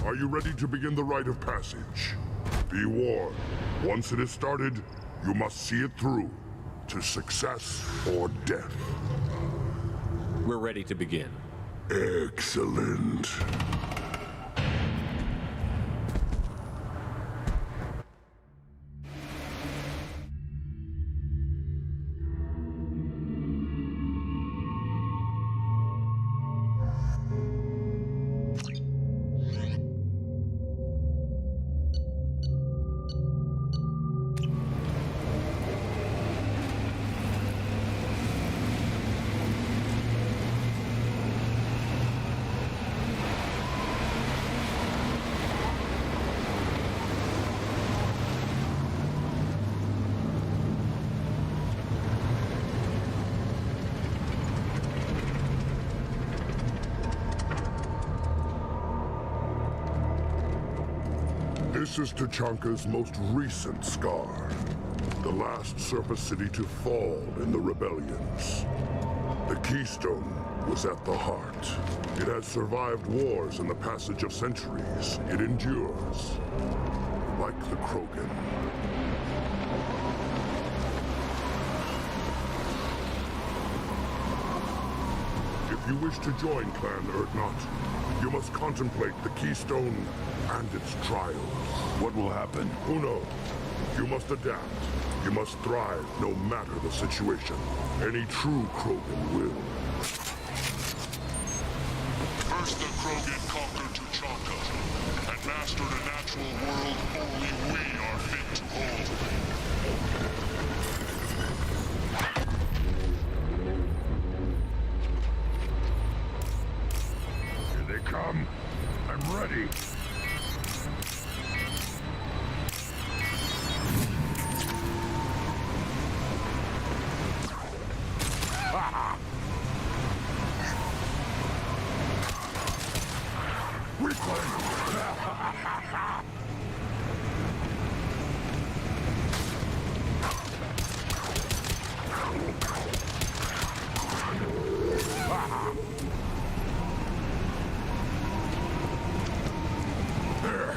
Are you ready to begin the rite of passage? Be warned, once it is started, you must see it through to success or death. We're ready to begin. Excellent. This is Tuchanka's most recent scar. The last surface city to fall in the rebellions. The Keystone was at the heart. It has survived wars and the passage of centuries. It endures. Like the Krogan. If you wish to join Clan Urdnot, you must contemplate the Keystone and its trials. What will happen? Who knows? You must adapt. You must thrive no matter the situation. Any true Krogan will. First the Krogan conquered Tuchanka and mastered a natural world only we are fit to hold. Here they come. I'm ready. There.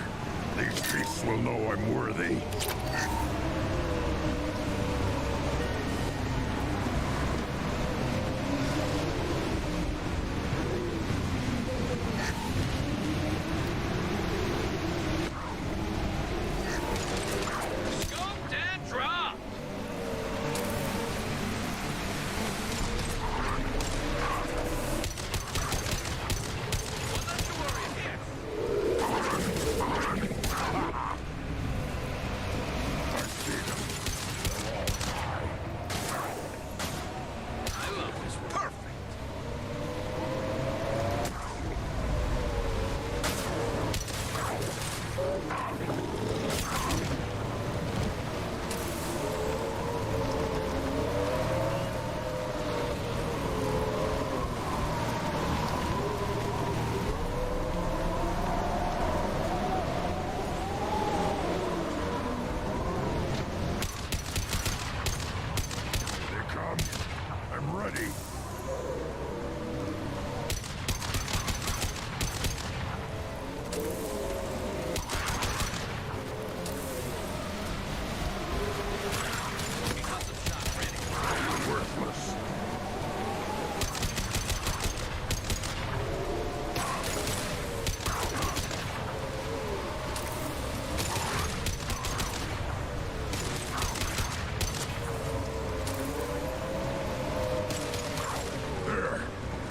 These beasts will know I'm worthy.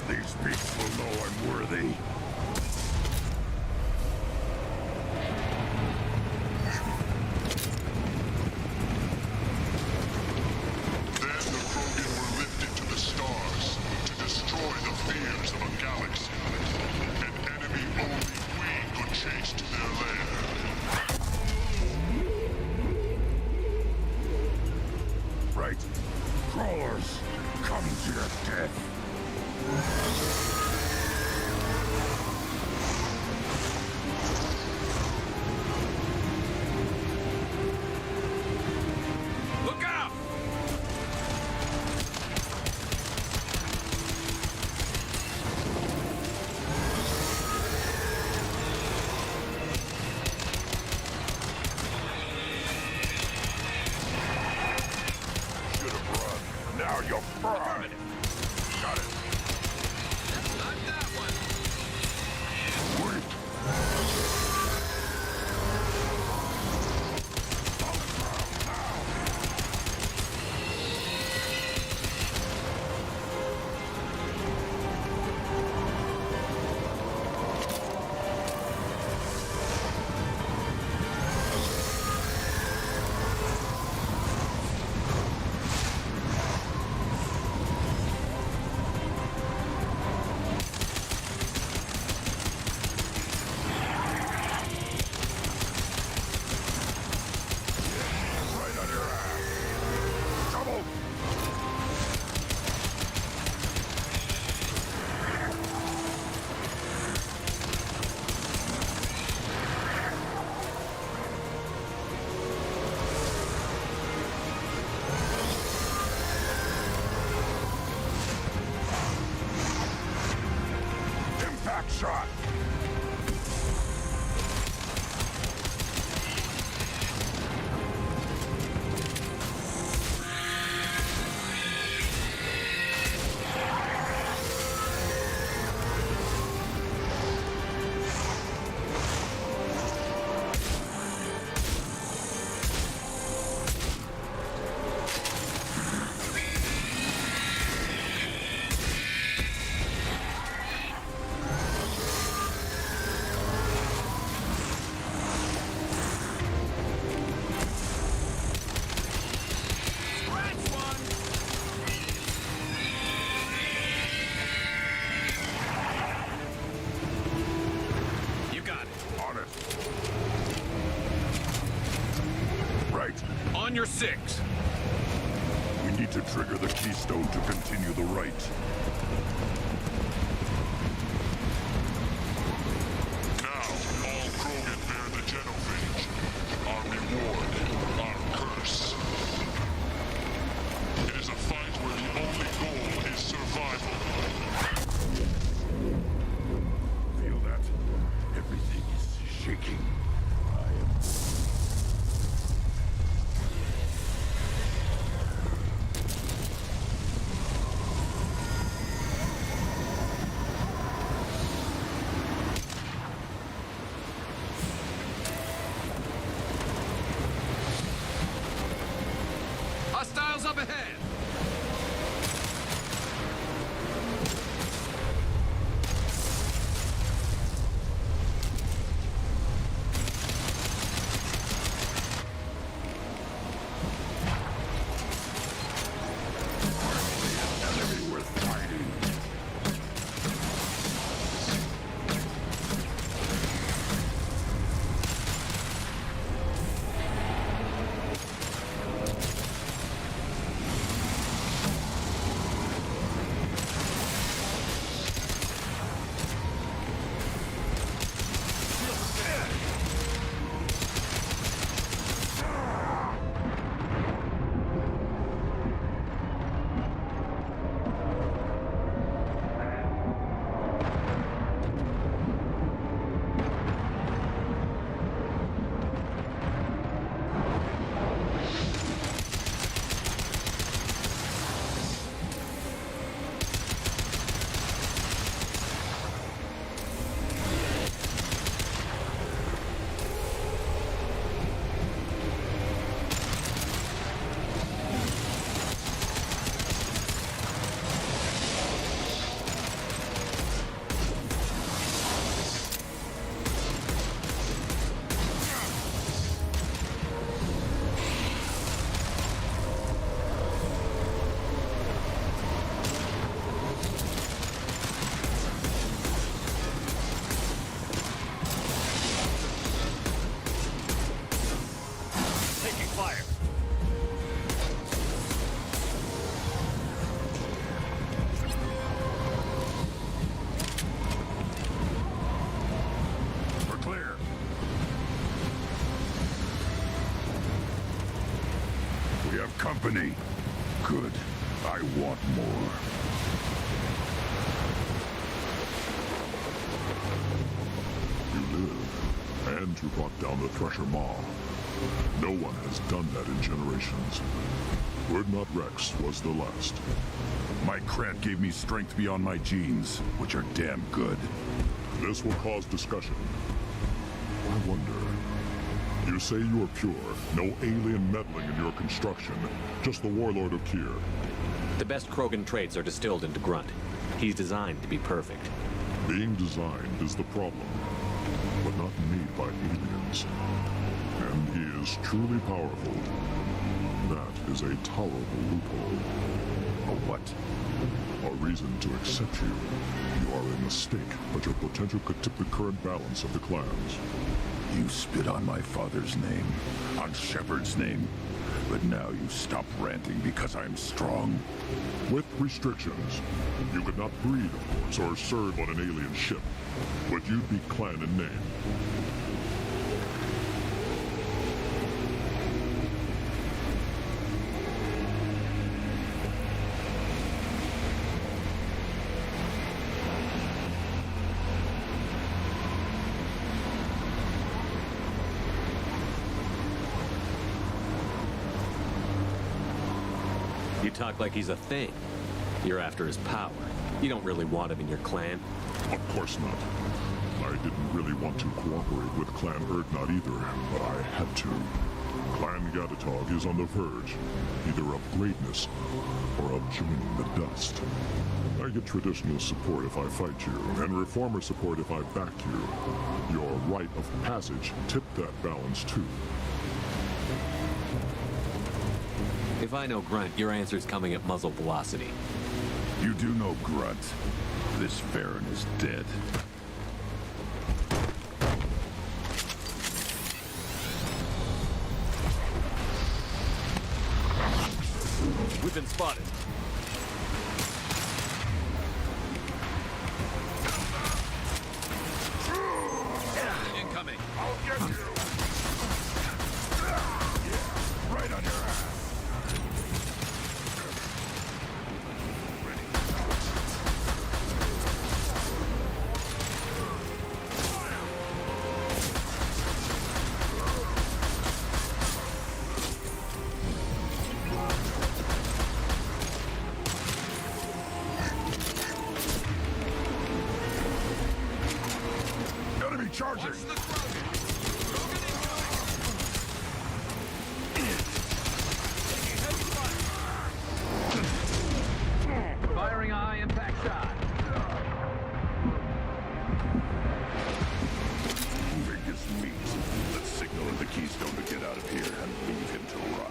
These beasts will know I'm worthy. Then the Krogan were lifted to the stars to destroy the fears of a galaxy. An enemy only we could chase to their lair. Right. Crawlers, come to your death. Look out! you fry. Got it. Not that one. Wait. Right on your ass. Double. Impact shot. Scratch one. You got it. On it. Right. On your 6. We need to trigger the keystone to continue the right. Now, all Krogan bear the genophage. Our reward, our curse. It is a fight where the only goal is survival. Feel that? Everything is shaking. I am... Hostiles up ahead. Enemy worth fighting. company. Good. I want more. You live, and you brought down the Thresher Maw. No one has done that in generations. Urdnot Rex was the last. My Krant gave me strength beyond my genes, which are damn good. This will cause discussion. I wonder. You say you are pure, no alien meddling in your construction, just the warlord of Kier. The best Krogan traits are distilled into Grunt. He's designed to be perfect. Being designed is the problem, but not made by aliens. And he is truly powerful. That is a tolerable loophole. A what? A reason to accept you. You are a mistake, but your potential could tip the current balance of the clans. You spit on my father's name, on Shepard's name, but now you stop ranting because I'm strong. With restrictions. You could not breed, of course, or serve on an alien ship, but you'd be clan in name. You talk like he's a thing. You're after his power. You don't really want him in your clan. Of course not. I didn't really want to cooperate with Clan Urdnot either, but I had to. Clan Gatatog is on the verge, either of greatness or of joining the dust. I get traditional support if I fight you, and reformer support if I back you. Your rite of passage tipped that balance too. If I know Grunt, your answer's coming at muzzle velocity. You do know Grunt. This Farron is dead. We've been spotted. Incoming. I'll get you! Right on your ass! Enemy charging! Watch the Krogan. Krogan incoming. Firing a high impact shot. Moving his meat. Let's signal at the Keystone to get out of here and leave him to rot.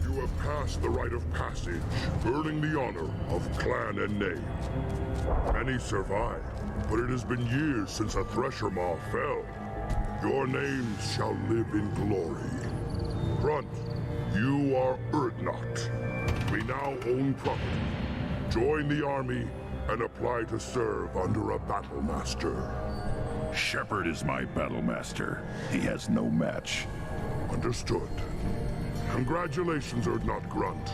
You have passed the rite of passage, earning the honor of clan and name. Many survive, but it has been years since a Thresher Maw fell. Your names shall live in glory. Grunt, you are Urdnot. We now own property. Join the army and apply to serve under a battle master. Shepard is my battle master. He has no match. Understood. Congratulations, Urdnot Grunt.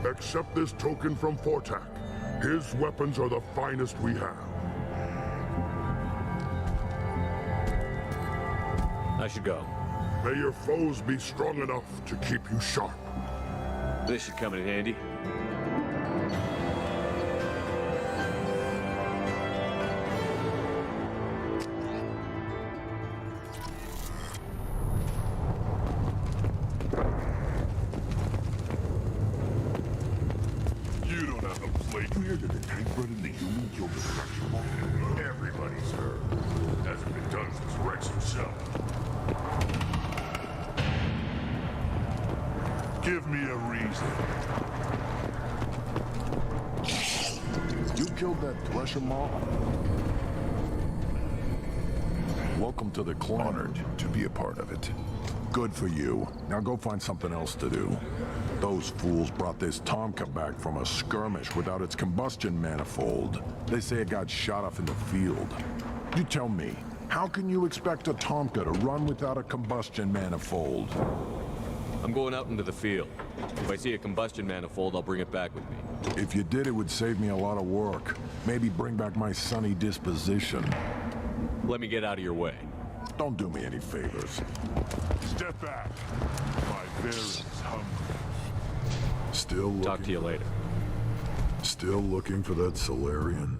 Accept this token from Fortak. His weapons are the finest we have. I should go. May your foes be strong enough to keep you sharp. This should come in handy. You don't have the plate. You hear that the tank run in the human killed the Thresher Maw? Everybody's heard. Hasn't been done since Rex himself. Give me a reason. You killed that Thresher Maw? Welcome to the clan. Honored to be a part of it. Good for you. Now go find something else to do. Those fools brought this Tomka back from a skirmish without its combustion manifold. They say it got shot off in the field. You tell me, how can you expect a Tomka to run without a combustion manifold? I'm going out into the field. If I see a combustion manifold, I'll bring it back with me. If you did, it would save me a lot of work. Maybe bring back my sunny disposition. Let me get out of your way. Don't do me any favors. Step back. My bear is hungry. Still looking, Talk to you later. Still looking for that Solarian?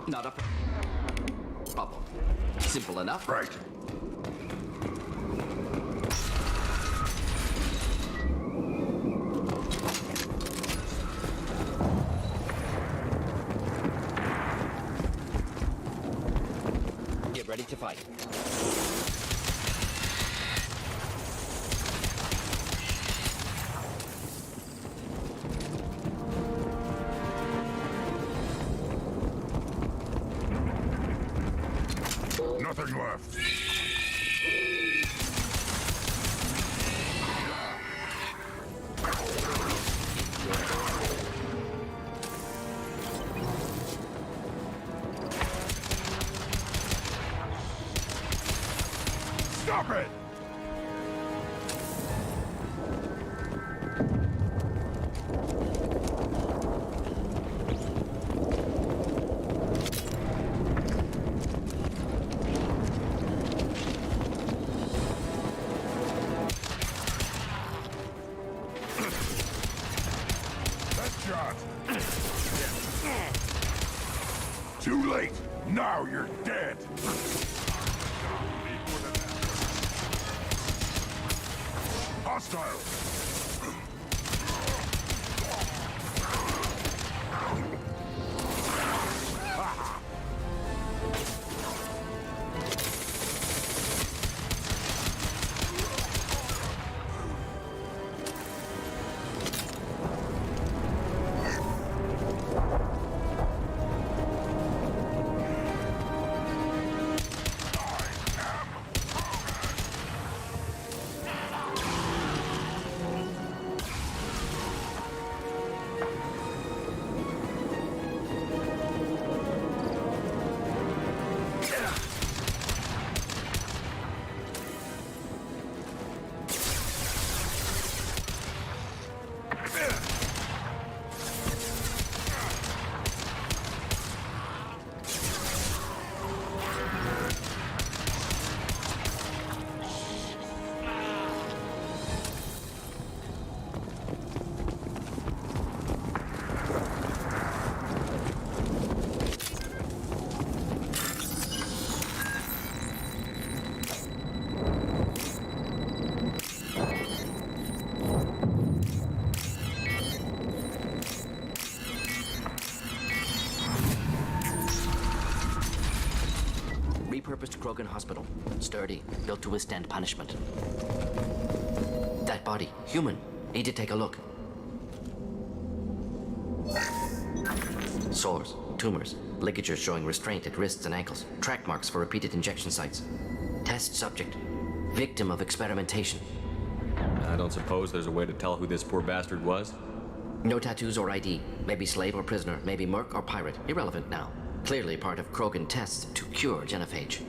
Not a problem. Simple enough. Right. Get ready to fight. Nothing left. Stop it! Shot. Too late. Now you're dead. Hostile. Repurposed Krogan Hospital. Sturdy, built to withstand punishment. That body, human. Need to take a look. Sores, tumors, ligatures showing restraint at wrists and ankles, track marks for repeated injection sites. Test subject, victim of experimentation. I don't suppose there's a way to tell who this poor bastard was? No tattoos or ID. Maybe slave or prisoner, maybe merc or pirate. Irrelevant now. Clearly part of Krogan tests to cure genophage.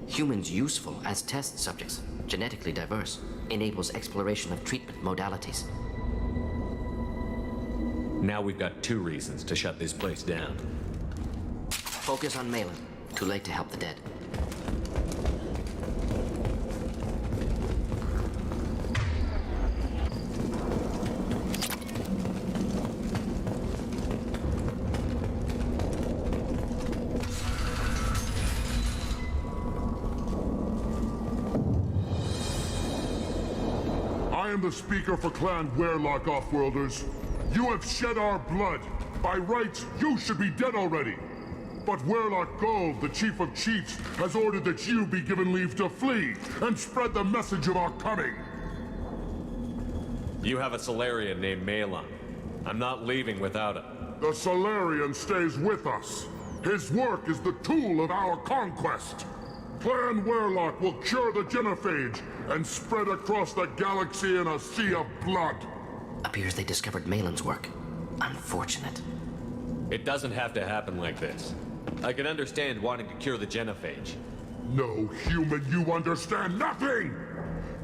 Humans useful as test subjects, genetically diverse, enables exploration of treatment modalities. Now we've got 2 reasons to shut this place down. Focus on Malin. Too late to help the dead. I am the speaker for Clan Werlock, Offworlders. You have shed our blood. By rights, you should be dead already. But Werlock Gold, the Chief of Chiefs, has ordered that you be given leave to flee and spread the message of our coming. You have a Solarian named Malon. I'm not leaving without him. The Solarian stays with us. His work is the tool of our conquest. Clan Werlock will cure the genophage and spread across the galaxy in a sea of blood. Appears they discovered Malin's work. Unfortunate. It doesn't have to happen like this. I can understand wanting to cure the genophage. No, human, you understand nothing!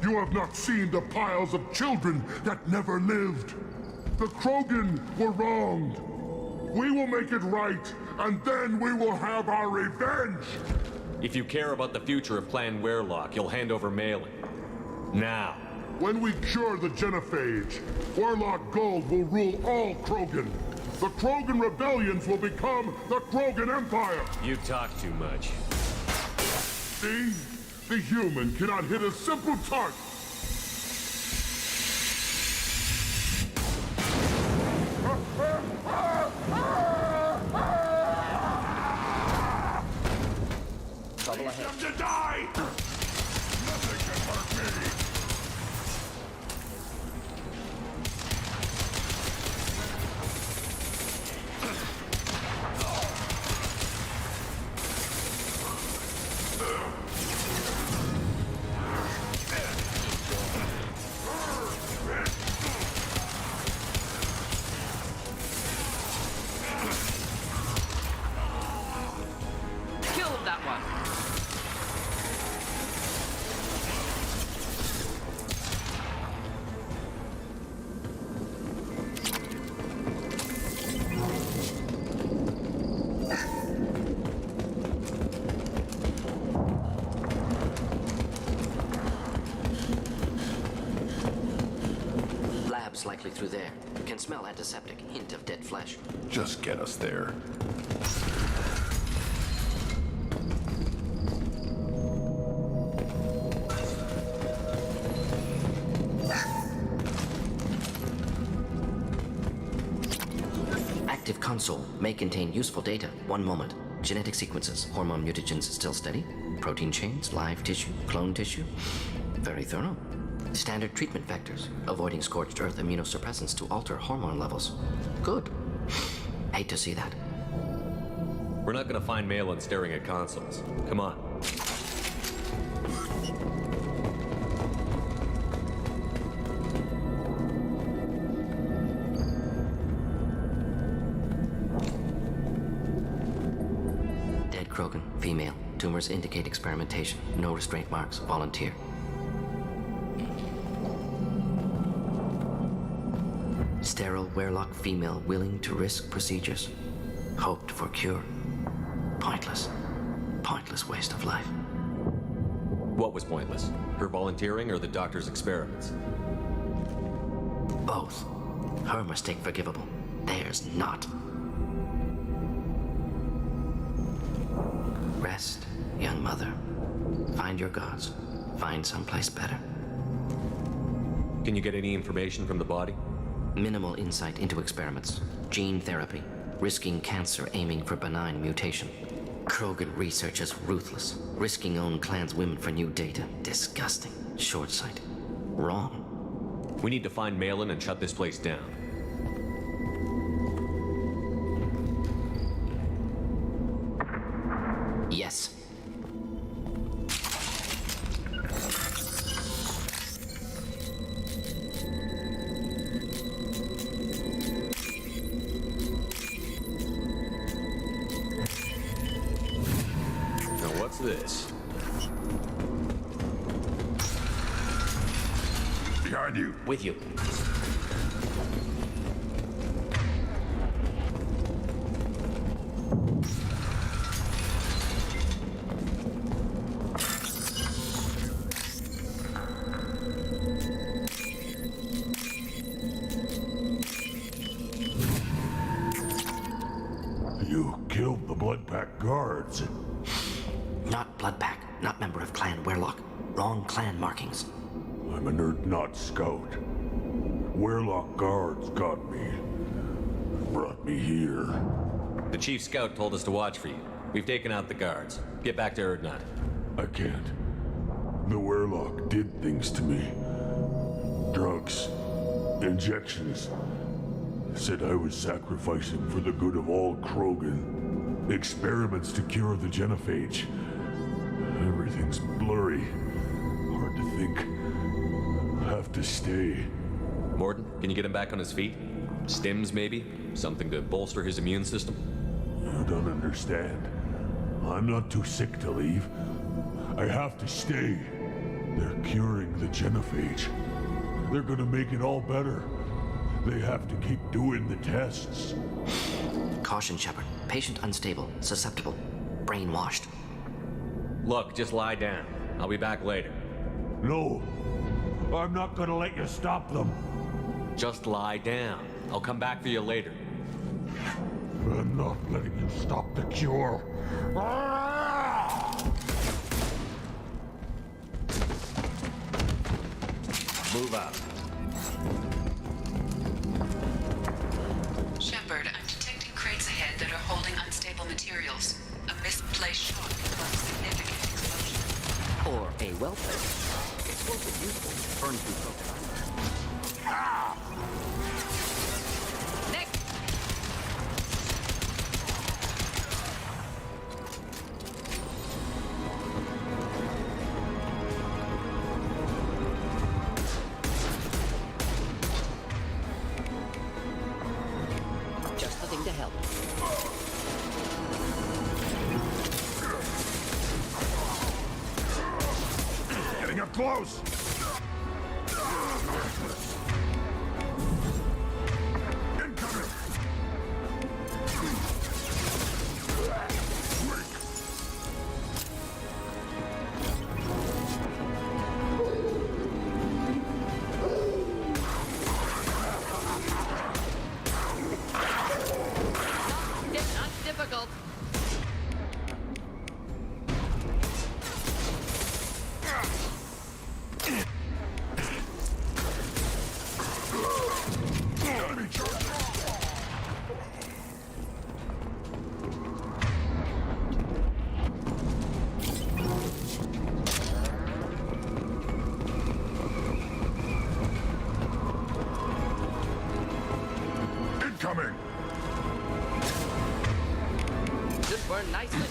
You have not seen the piles of children that never lived. The Krogan were wronged. We will make it right, and then we will have our revenge! If you care about the future of Clan Werlock, you'll hand over Malin. Now. When we cure the genophage, Werlock Gold will rule all Krogan. The Krogan rebellions will become the Krogan Empire! You talk too much. See? The human cannot hit a simple target. Leave them to die! Nothing can hurt me! Killed that one. Labs likely through there. Can smell antiseptic. Hint of dead flesh. Just get us there. Active console may contain useful data. 1 moment. Genetic sequences. Hormone mutagens still steady. Protein chains. Live tissue. Clone tissue. Very thorough. Standard treatment vectors. Avoiding scorched earth immunosuppressants to alter hormone levels. Good. Hate to see that. We're not gonna find Malin staring at consoles. Come on. Dead Krogan. Female. Tumors indicate experimentation. No restraint marks. Volunteer. Sterile Werlock female willing to risk procedures. Hoped for cure. Pointless. Pointless waste of life. What was pointless? Her volunteering or the doctor's experiments? Both. Her mistake forgivable. Theirs not. Rest, young mother. Find your gods. Find someplace better. Can you get any information from the body? Minimal insight into experiments. Gene therapy. Risking cancer aiming for benign mutation. Krogan research is ruthless. Risking own clan's women for new data. Disgusting. Short sight. Wrong. We need to find Malin and shut this place down. Yes. Now what's this? With you. You killed the Bloodpack guards. Not Bloodpack, not member of Clan Werlock. Wrong clan markings. I'm a nerd, not scout. Werlock guards got me. Brought me here. The chief scout told us to watch for you. We've taken out the guards. Get back to Erdnot. I can't. The Werlock did things to me. Drugs. Injections. Said I was sacrificing for the good of all Krogan. Experiments to cure the genophage. Everything's blurry. Hard to think. Have to stay. Morden, can you get him back on his feet? Stims, maybe? Something to bolster his immune system? You don't understand. I'm not too sick to leave. I have to stay. They're curing the genophage. They're gonna make it all better. They have to keep doing the tests. Caution, Shepard. Patient unstable, susceptible, brainwashed. Look, just lie down. I'll be back later. No, I'm not gonna let you stop them. Just lie down. I'll come back for you later. I'm not letting you stop the cure. Move out. Shepard, I'm detecting crates ahead that are holding unstable materials. A misplaced shock caused significant explosion. Or a well-placed. Explosive useful. Burn through focus. Nick! Just the thing to help. Getting up close! Incoming! It's not difficult. Enemy charge! Incoming! This burned nicely.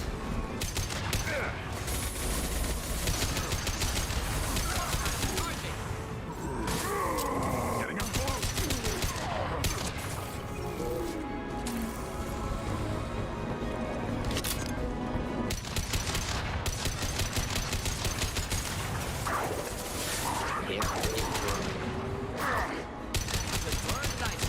Getting up close! This burned nicely.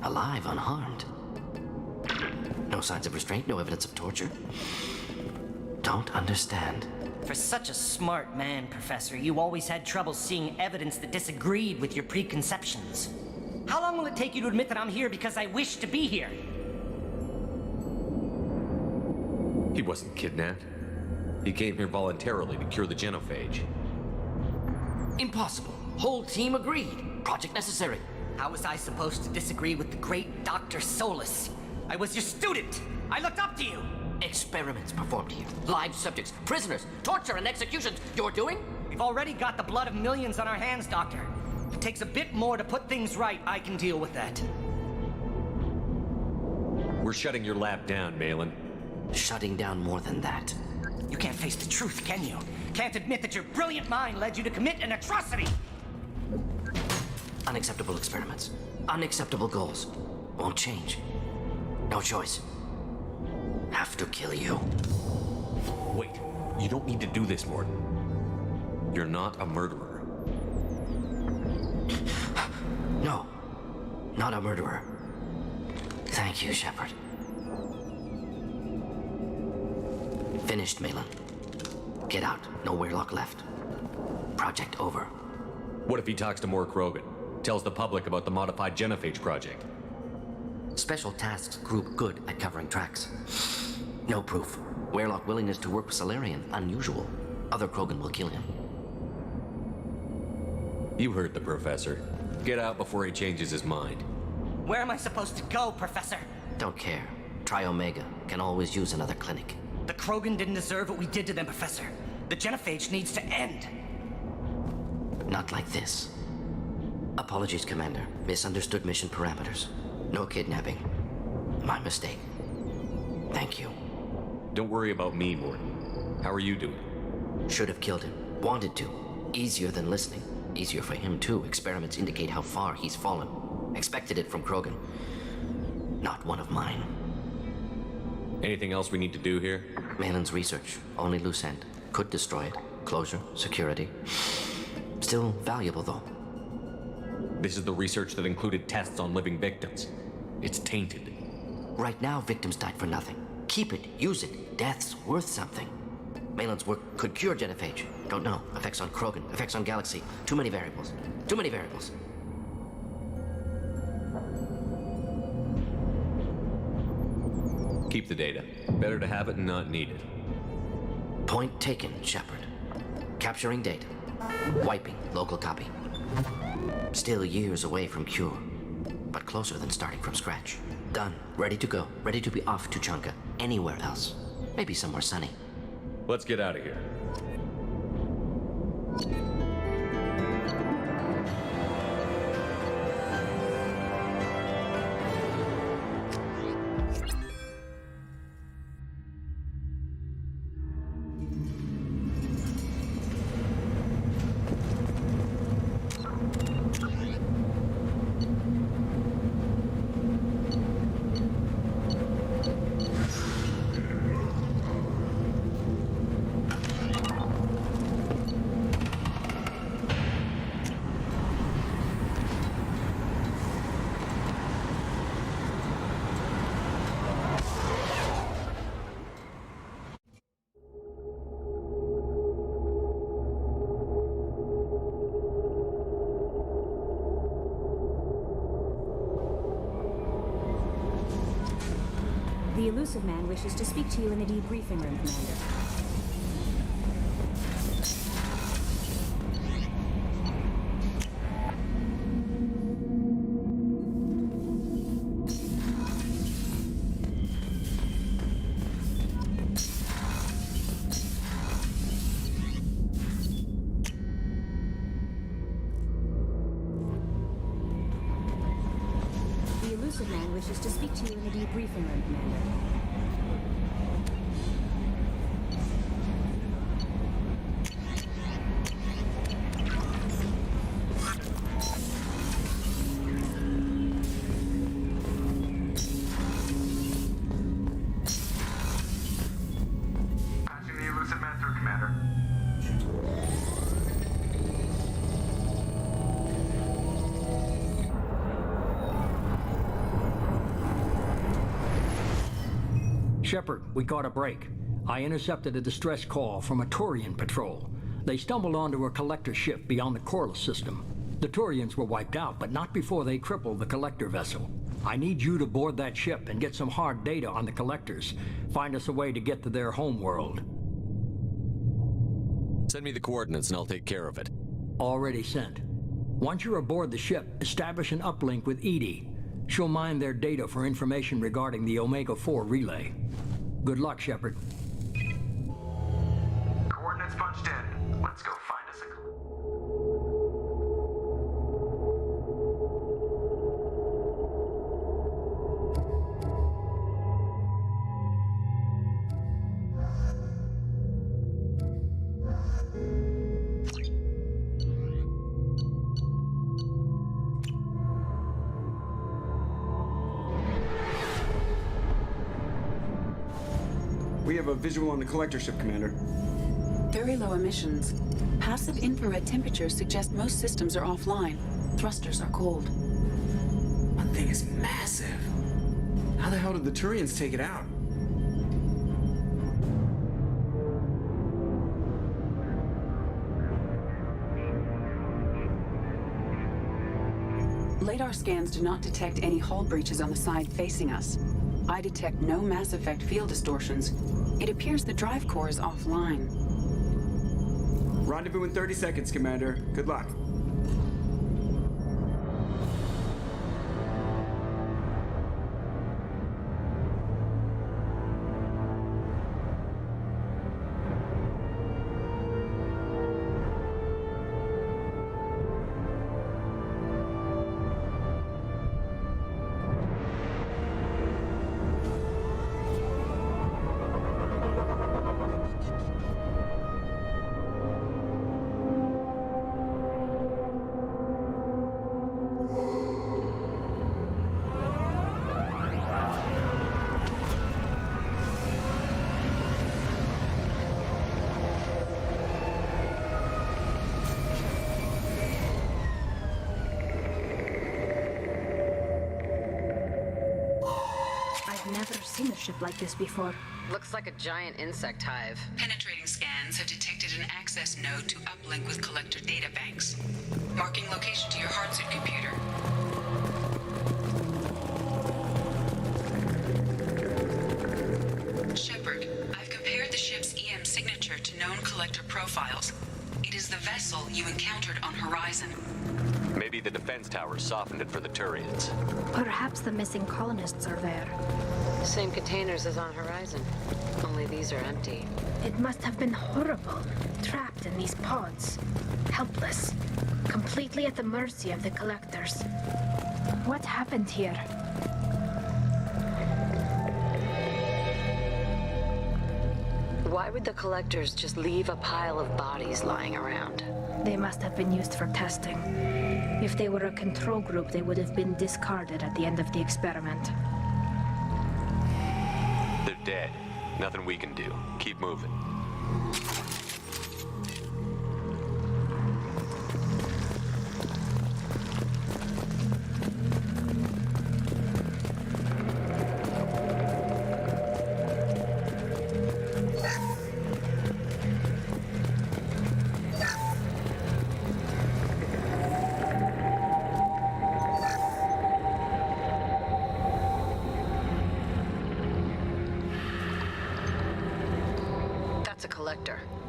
alive, unharmed. No signs of restraint, no evidence of torture. Don't understand. For such a smart man, Professor, you always had trouble seeing evidence that disagreed with your preconceptions. How long will it take you to admit that I'm here because I wish to be here? He wasn't kidnapped. He came here voluntarily to cure the genophage. Impossible. Whole team agreed. Project necessary. How was I supposed to disagree with the great Dr. Solus? I was your student! I looked up to you! Experiments performed here. Live subjects, prisoners, torture and executions. You're doing? We've already got the blood of millions on our hands, Doctor. If it takes a bit more to put things right, I can deal with that. We're shutting your lab down, Malin. Shutting down more than that. You can't face the truth, can you? Can't admit that your brilliant mind led you to commit an atrocity! Unacceptable experiments. Unacceptable goals. Won't change. No choice. Have to kill you. Wait, you don't need to do this, Morton. You're not a murderer. No. Not a murderer. Thank you, Shepard. Finished, Malin. Get out. No Weirlock left. Project over. What if he talks to Mor Krogan? Tells the public about the modified genophage project? Special tasks group good at covering tracks. No proof. Weirlock willingness to work with Salarian, unusual. Other Krogan will kill him. You heard the professor. Get out before he changes his mind. Where am I supposed to go, Professor? Don't care. Try Omega. Can always use another clinic. The Krogan didn't deserve what we did to them, Professor. The genophage needs to end. Not like this. Apologies, Commander. Misunderstood mission parameters. No kidnapping. My mistake. Thank you. Don't worry about me, Morton. How are you doing? Should have killed him. Wanted to. Easier than listening. Easier for him, too. Experiments indicate how far he's fallen. Expected it from Krogan. Not one of mine. Anything else we need to do here? Malin's research. Only loose end. Could destroy it. Closure. Security. Still valuable, though. This is the research that included tests on living victims. It's tainted. Right now, victims died for nothing. Keep it. Use it. Death's worth something. Malin's work could cure genophage. Don't know. Effects on Krogan. Effects on Galaxy. Too many variables. Too many variables. Keep the data. Better to have it and not need it. Point taken, Shepard. Capturing data. Wiping local copy. Still years away from cure, but closer than starting from scratch. Done. Ready to go. Ready to be off to Tuchanka. Anywhere else. Maybe somewhere sunny. Let's get out of here. The Illusive Man wishes to speak to you in the debriefing room, Commander. The Illusive Man wishes to speak to you in the debriefing room, Commander. Passing the Illusive Man through, Commander. Shepard, we caught a break. I intercepted a distress call from a Turian patrol. They stumbled onto a collector ship beyond the Corliss system. The Turians were wiped out, but not before they crippled the collector vessel. I need you to board that ship and get some hard data on the collectors. Find us a way to get to their homeworld. Send me the coordinates and I'll take care of it. Already sent. Once you're aboard the ship, establish an uplink with EDI. She'll mine their data for information regarding the Omega-4 relay. Good luck, Shepard. Coordinates punched in. Let's go find us a... We have a visual on the collector ship, Commander. Very low emissions. Passive infrared temperatures suggest most systems are offline. Thrusters are cold. That thing is massive. How the hell did the Turians take it out? Radar scans do not detect any hull breaches on the side facing us. I detect no mass effect field distortions. It appears the drive core is offline. Rendezvous in 30 seconds, Commander. Good luck. Seen a ship like this before. Looks like a giant insect hive. Penetrating scans have detected an access node to uplink with collector databanks. Marking location to your hardsuit computer. Shepard, I've compared the ship's EM signature to known collector profiles. It is the vessel you encountered on Horizon. Maybe the defense towers softened it for the Turians. Perhaps the missing colonists are there. Same containers as on Horizon, only these are empty. It must have been horrible, trapped in these pods. Helpless, completely at the mercy of the collectors. What happened here? Why would the collectors just leave a pile of bodies lying around? They must have been used for testing. If they were a control group, they would have been discarded at the end of the experiment. They're dead. Nothing we can do. Keep moving.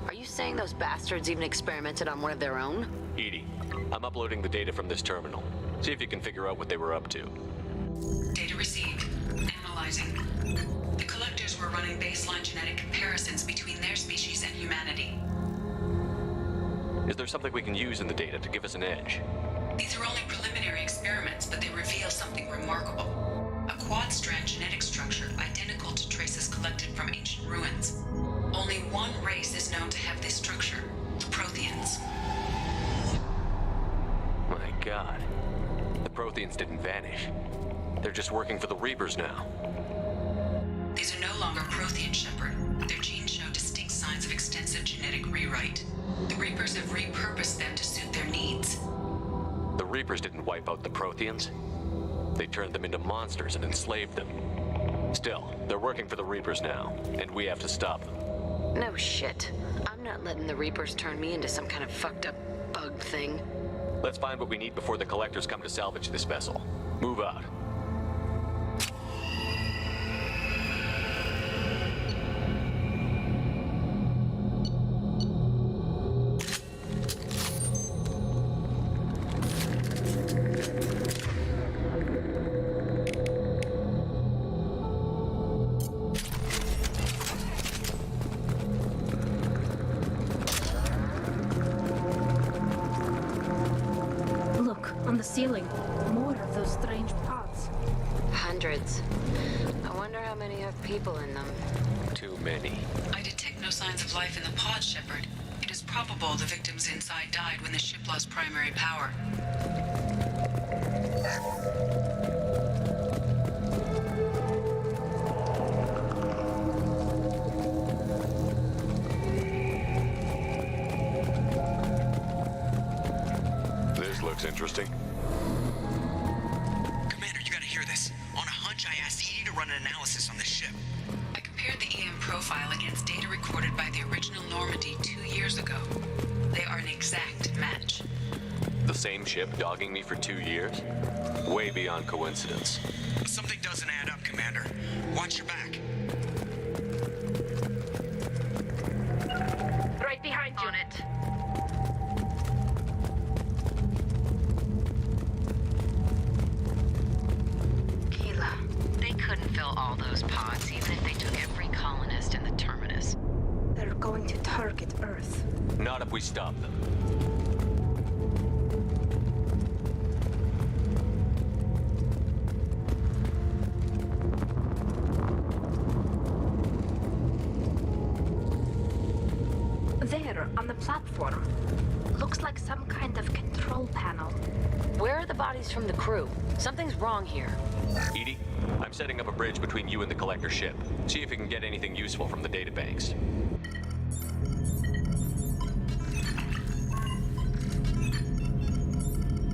Are you saying those bastards even experimented on one of their own? EDI, I'm uploading the data from this terminal. See if you can figure out what they were up to. Data received. Analyzing. The collectors were running baseline genetic comparisons between their species and humanity. Is there something we can use in the data to give us an edge? These are only preliminary experiments, but they reveal something remarkable. A quad-strand genetic structure identical to traces collected from ancient ruins. Only one race is known to have this structure, the Protheans. My God. The Protheans didn't vanish. They're just working for the Reapers now. These are no longer Prothean, Shepard. Their genes show distinct signs of extensive genetic rewrite. The Reapers have repurposed them to suit their needs. The Reapers didn't wipe out the Protheans. They turned them into monsters and enslaved them. Still, they're working for the Reapers now, and we have to stop them. No shit. I'm not letting the Reapers turn me into some kind of fucked up bug thing. Let's find what we need before the Collectors come to salvage this vessel. Move out. Look, on the ceiling. More of those strange pods. Hundreds. I wonder how many have people in them. Too many. I detect no signs of life in the pod, Shepard. It is probable the victims inside died when the ship lost primary power. This looks interesting. Commander, you gotta hear this. On a hunch, I asked Edie to run an analysis on this ship. I compared the EM profile against data recorded by the original Normandy 2 years ago. They are an exact match. The same ship dogging me for 2 years? Way beyond coincidence. Something doesn't add up, Commander. Watch your back. Right behind you. On it. Keela, they couldn't fill all those pods even if they took every colonist in the terminus. They're going to target Earth. Not if we stop them. There, on the platform. Looks like some kind of control panel. Where are the bodies from the crew? Something's wrong here. Edie, I'm setting up a bridge between you and the Collector ship. See if you can get anything useful from the databanks.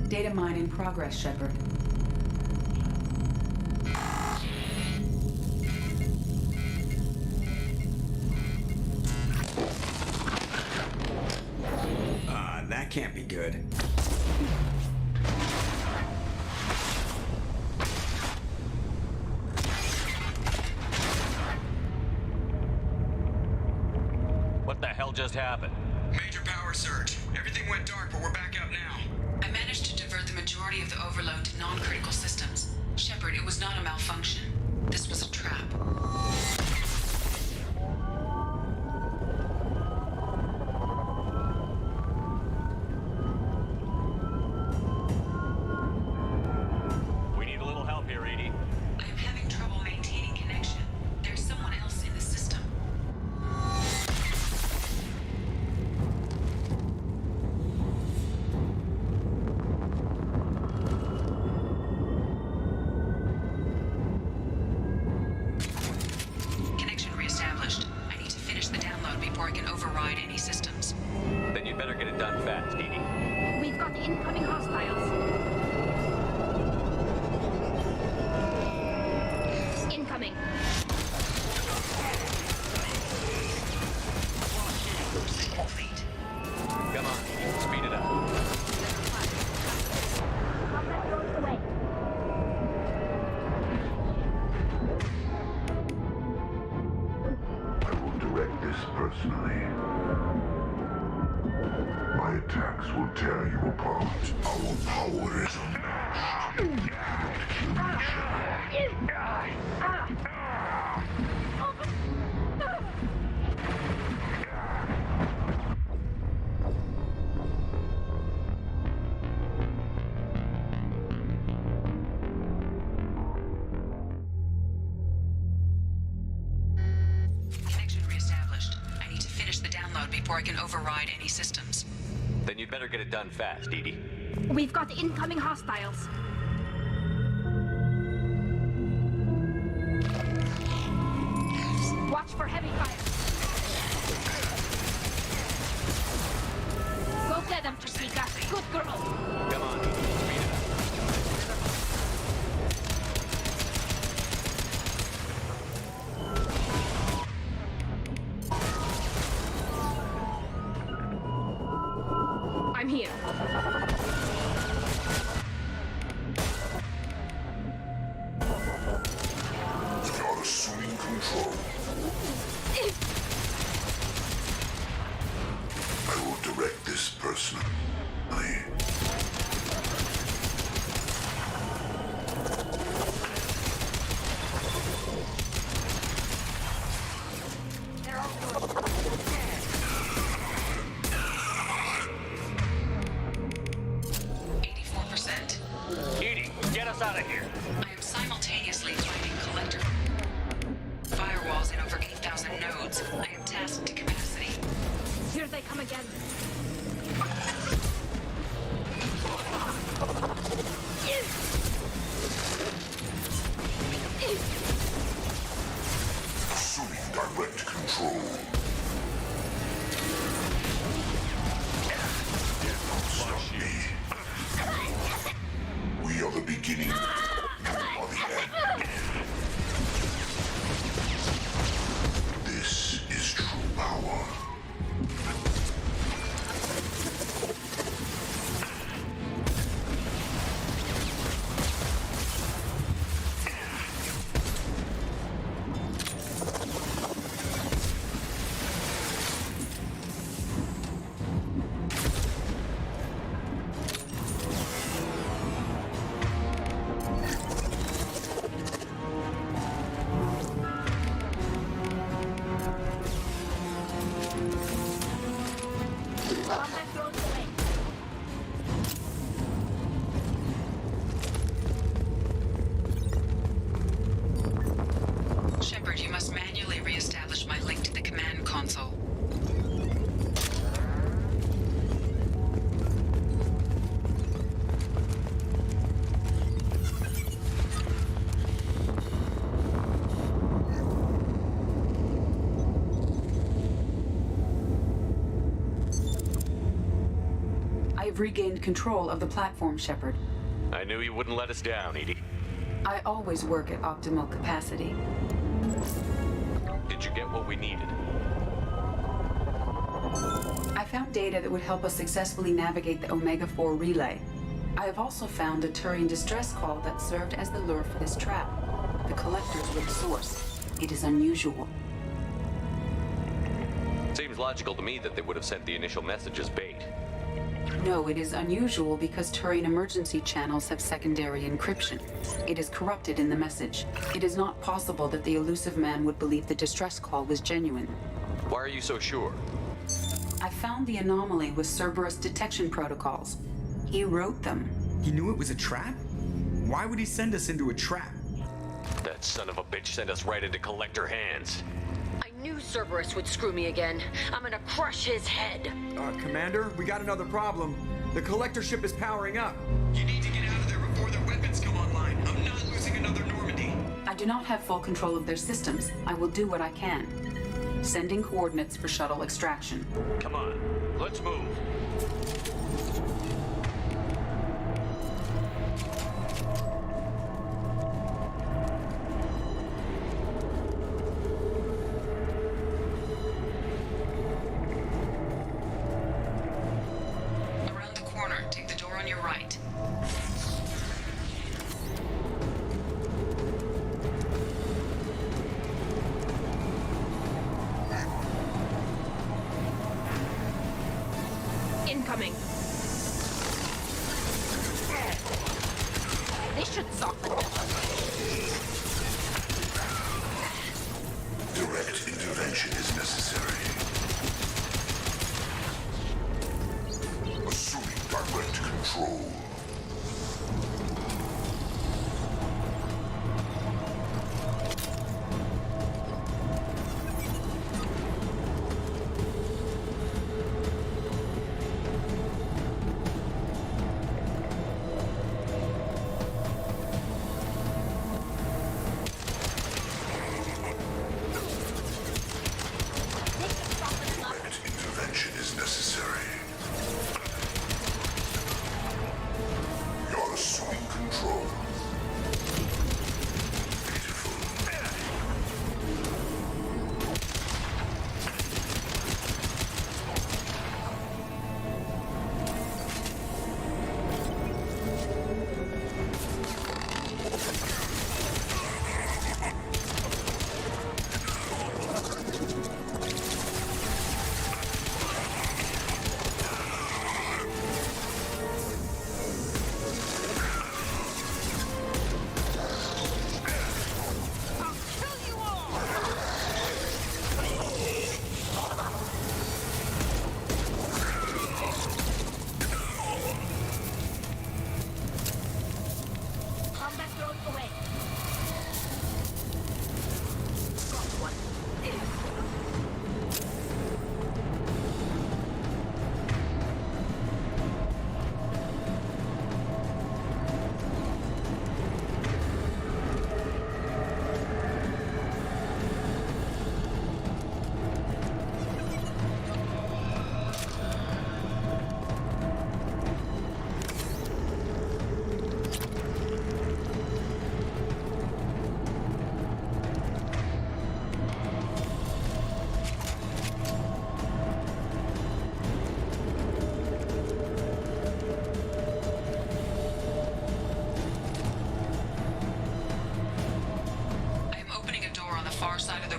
Data mine in progress, Shepard. That can't be good. What the hell just happened? Major power surge. Everything went dark, but we're back out now. I managed to divert the majority of the overload to non-critical systems. Shepard, it was not a malfunction. This was a trap. We need a little help here, Edie. I am having trouble maintaining connection. There's someone else in the system. Connection reestablished. I need to finish the download before I can override any systems. Then you'd better get it done fast, Edie. We've got incoming hostiles. Incoming. Complete. Come on, Edie, speed it up. Combat drones away. I will direct this personally. My attacks will tear you apart. Our power is unmatched. Connection reestablished. I need to finish the download before I can override any systems. Then you'd better get it done fast, Edie. We've got incoming hostiles. Watch for heavy fire. Go get them, Chiquita. Good girl. Come on, Edie, speed it up. personally. Get us out of here. I am simultaneously fighting collector firewalls in over 8,000 nodes. I am tasked to capacity. Here they come again. Assuming direct control. Stop me. We are the beginning. You are the end. This is true power. Shepard, you must manually re-establish my link to the command console. I have regained control of the platform, Shepard. I knew you wouldn't let us down, Edie. I always work at optimal capacity. Did you get what we needed? I found data that would help us successfully navigate the Omega-4 relay. I have also found a Turian distress call that served as the lure for this trap. The collectors were the source. It is unusual. Seems logical to me that they would have sent the initial message as bait. No, it is unusual because Turian emergency channels have secondary encryption. It is corrupted in the message. It is not possible that the elusive man would believe the distress call was genuine. Why are you so sure? I found the anomaly with Cerberus detection protocols. He wrote them. He knew it was a trap? Why would he send us into a trap? That son of a bitch sent us right into collector hands. I knew Cerberus would screw me again. I'm gonna crush his head. Commander, we got another problem. The collector ship is powering up. You need to get out of there before their weapons come online. I'm not losing another Normandy. I do not have full control of their systems. I will do what I can. Sending coordinates for shuttle extraction. Come on, let's move. Around the corner, take the door on your right. Incoming. This should soften them. Direct intervention is necessary. Assuming direct control.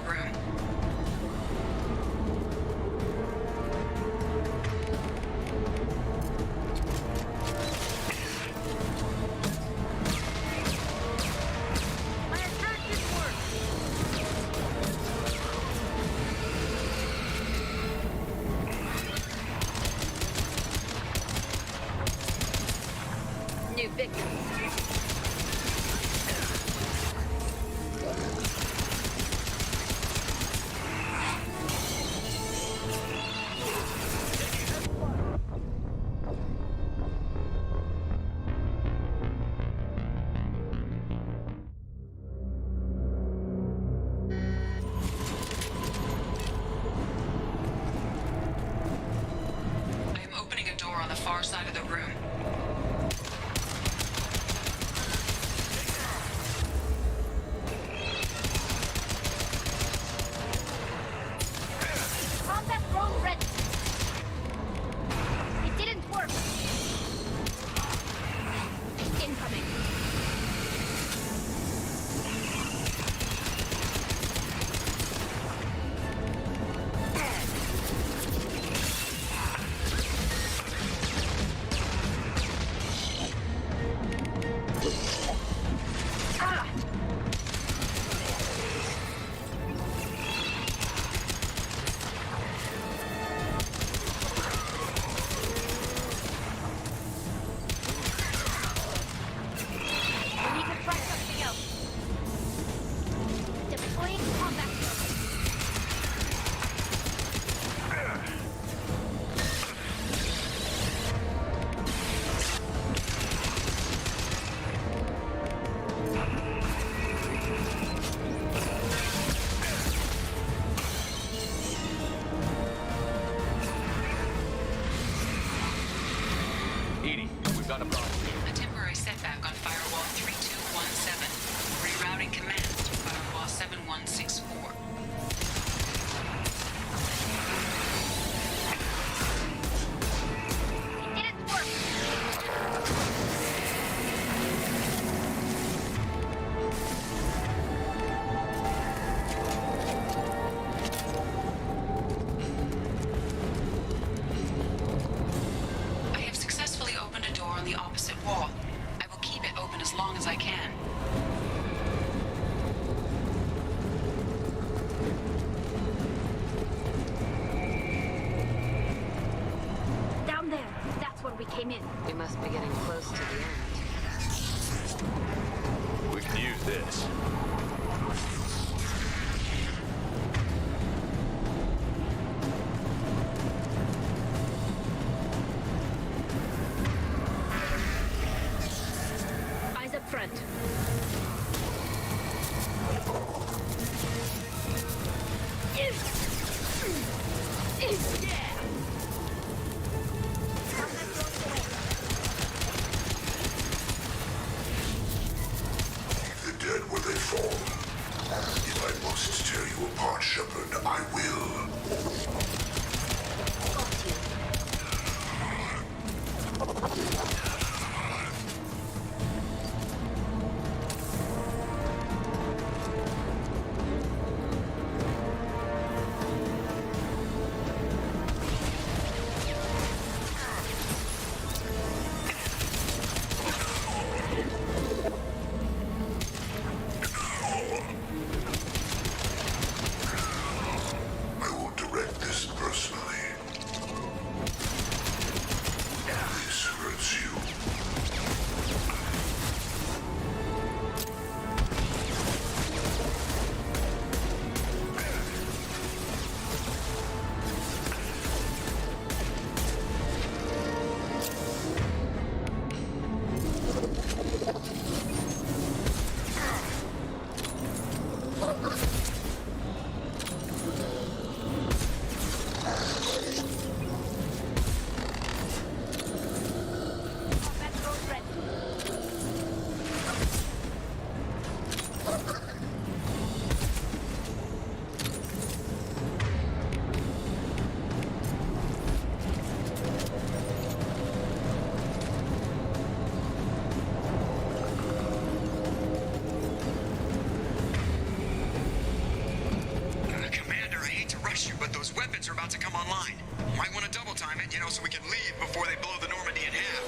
room. New victim. I am opening a door on the far side of the room. Combat drone ready. It didn't work. Incoming. Ah! We need to try something else. Deploying combat drone. Edie, we've got a problem. A temporary setback on Firewall 3217. Rerouting commands to Firewall 7164. It didn't work. I have successfully opened a door on the opposite wall. I will keep it open as long as I can. Down there. That's where we came in. We must be getting close to the end. We can use this. Eyes up front. Yeah! The dead where they fall. time, and so we can leave before they blow the Normandy in half.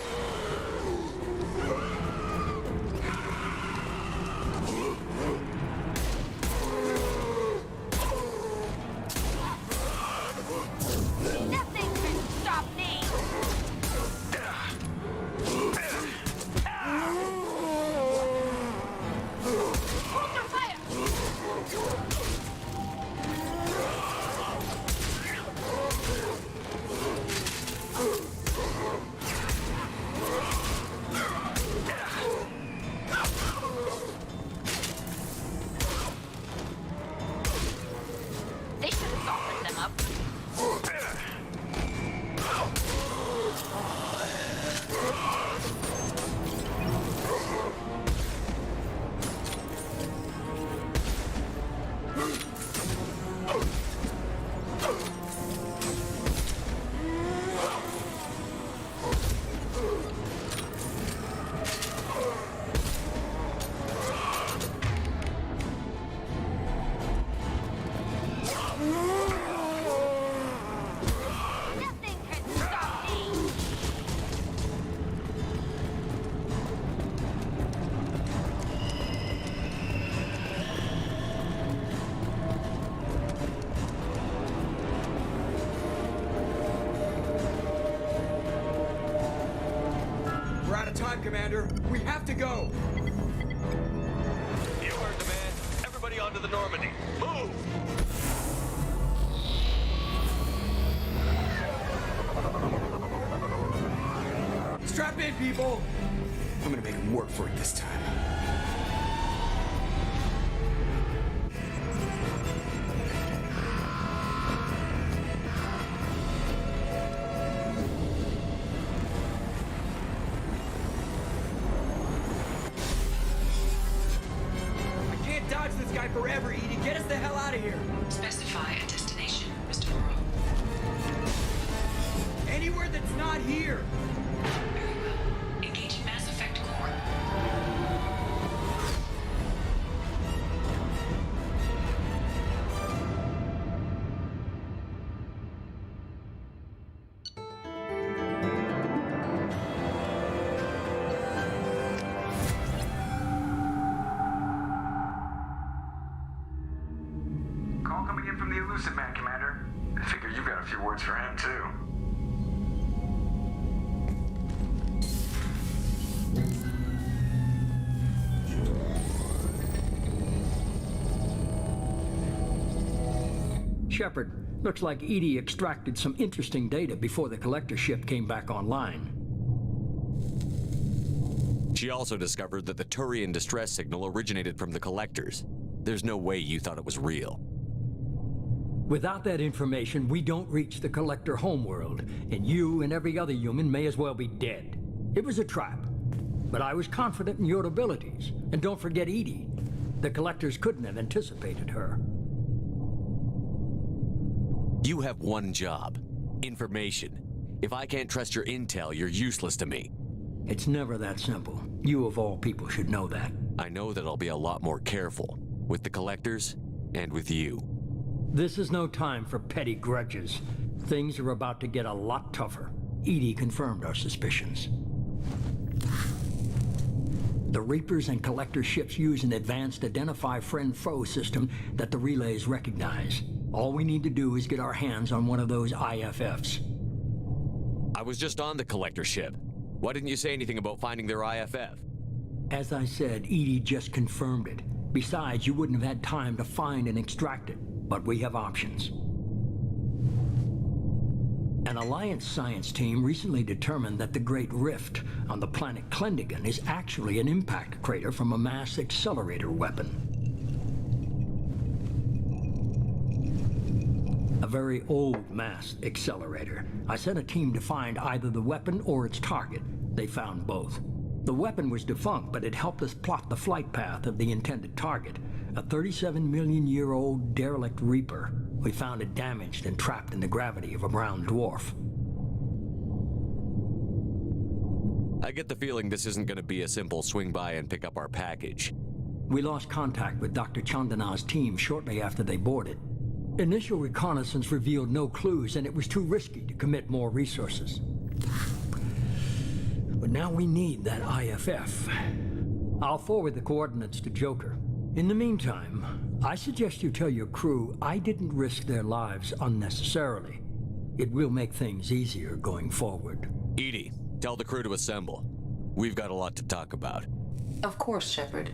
Nothing can stop me! Hold your fire! They should have softened them up. Nothing can stop me! We're out of time, Commander. We have to go. You heard the man. Everybody onto the Normandy. Move! Strap in, people. I'm gonna make them work for it this time. I can't dodge this guy forever, Edie. Get us the hell out of here. Specify a destination, Mr. Morrow. Anywhere that's not here. Very well. Engaging Mass Effect Core. Call coming in from the Elusive Man, Commander. I figure you've got a few words for him, too. Shepard, looks like Edie extracted some interesting data before the collector ship came back online. She also discovered that the Turian distress signal originated from the collectors. There's no way you thought it was real. Without that information, we don't reach the collector homeworld, and you and every other human may as well be dead. It was a trap, but I was confident in your abilities. And don't forget Edie. The collectors couldn't have anticipated her. You have one job. Information. If I can't trust your intel, you're useless to me. It's never that simple. You of all people should know that. I know that I'll be a lot more careful. With the collectors, and with you. This is no time for petty grudges. Things are about to get a lot tougher. Edie confirmed our suspicions. The Reapers and Collector ships use an advanced identify friend-foe system that the relays recognize. All we need to do is get our hands on one of those IFFs. I was just on the Collector ship. Why didn't you say anything about finding their IFF? As I said, Edie just confirmed it. Besides, you wouldn't have had time to find and extract it. But we have options. An Alliance science team recently determined that the Great Rift on the planet Klendagon is actually an impact crater from a mass accelerator weapon. A very old mass accelerator. I sent a team to find either the weapon or its target. They found both. The weapon was defunct, but it helped us plot the flight path of the intended target, a 37-million-year-old derelict Reaper. We found it damaged and trapped in the gravity of a brown dwarf. I get the feeling this isn't going to be a simple swing by and pick up our package. We lost contact with Dr. Chandana's team shortly after they boarded. Initial reconnaissance revealed no clues, and it was too risky to commit more resources. But now we need that IFF. I'll forward the coordinates to Joker. In the meantime, I suggest you tell your crew I didn't risk their lives unnecessarily. It will make things easier going forward. EDI, tell the crew to assemble. We've got a lot to talk about. Of course, Shepard.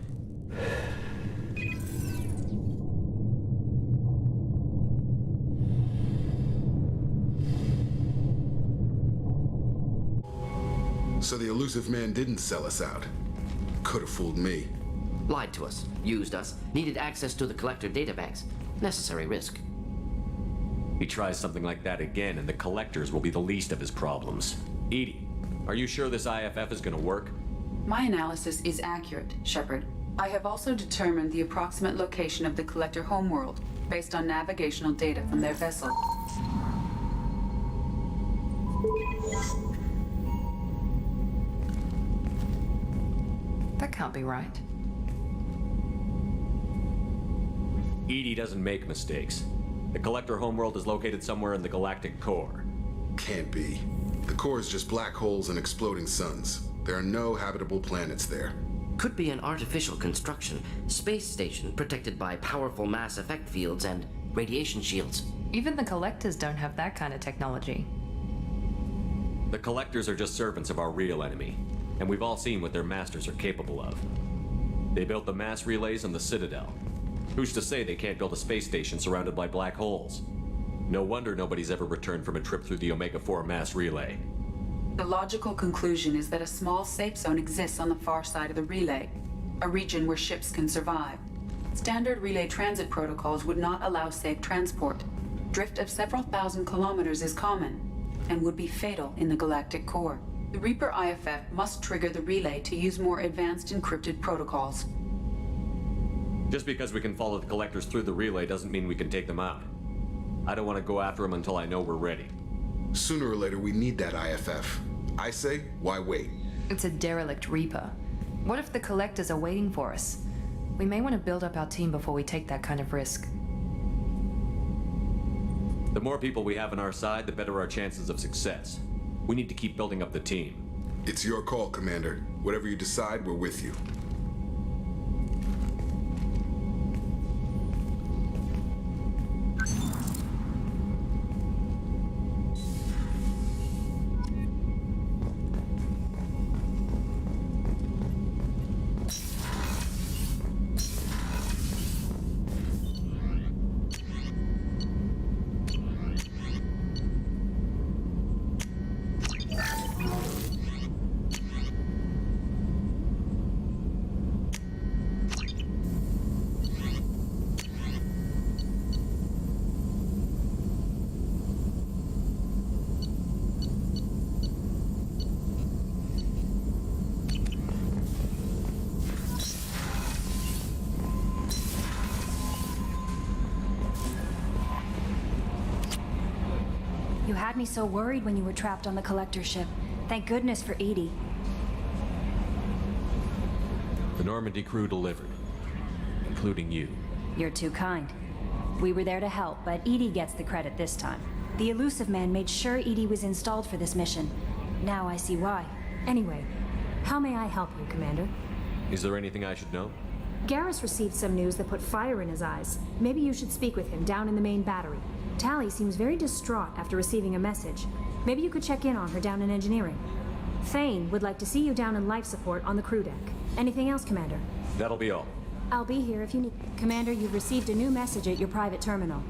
So the elusive man didn't sell us out. Could have fooled me. Lied to us, used us, needed access to the Collector databanks. Necessary risk. He tries something like that again, and the Collectors will be the least of his problems. EDI, are you sure this IFF is gonna work? My analysis is accurate, Shepard. I have also determined the approximate location of the Collector homeworld, based on navigational data from their vessel. That can't be right. EDI doesn't make mistakes. The Collector homeworld is located somewhere in the galactic core. Can't be. The core is just black holes and exploding suns. There are no habitable planets there. Could be an artificial construction, space station protected by powerful mass effect fields and radiation shields. Even the Collectors don't have that kind of technology. The Collectors are just servants of our real enemy, and we've all seen what their masters are capable of. They built the mass relays on the Citadel. Who's to say they can't build a space station surrounded by black holes? No wonder nobody's ever returned from a trip through the Omega-4 mass relay. The logical conclusion is that a small safe zone exists on the far side of the relay, a region where ships can survive. Standard relay transit protocols would not allow safe transport. Drift of several thousand kilometers is common, and would be fatal in the galactic core. The Reaper IFF must trigger the relay to use more advanced encrypted protocols. Just because we can follow the Collectors through the relay doesn't mean we can take them out. I don't want to go after them until I know we're ready. Sooner or later, we need that IFF. I say, why wait? It's a derelict Reaper. What if the Collectors are waiting for us? We may want to build up our team before we take that kind of risk. The more people we have on our side, the better our chances of success. We need to keep building up the team. It's your call, Commander. Whatever you decide, we're with you. You had me so worried when you were trapped on the Collector ship. Thank goodness for EDI. The Normandy crew delivered, including you. You're too kind. We were there to help, but EDI gets the credit this time. The Elusive Man made sure EDI was installed for this mission. Now I see why. Anyway, how may I help you, Commander? Is there anything I should know? Garrus received some news that put fire in his eyes. Maybe you should speak with him down in the main battery. Tali seems very distraught after receiving a message. Maybe you could check in on her down in engineering. Thane would like to see you down in life support on the crew deck. Anything else, Commander? That'll be all. I'll be here if you need. Commander, you've received a new message at your private terminal.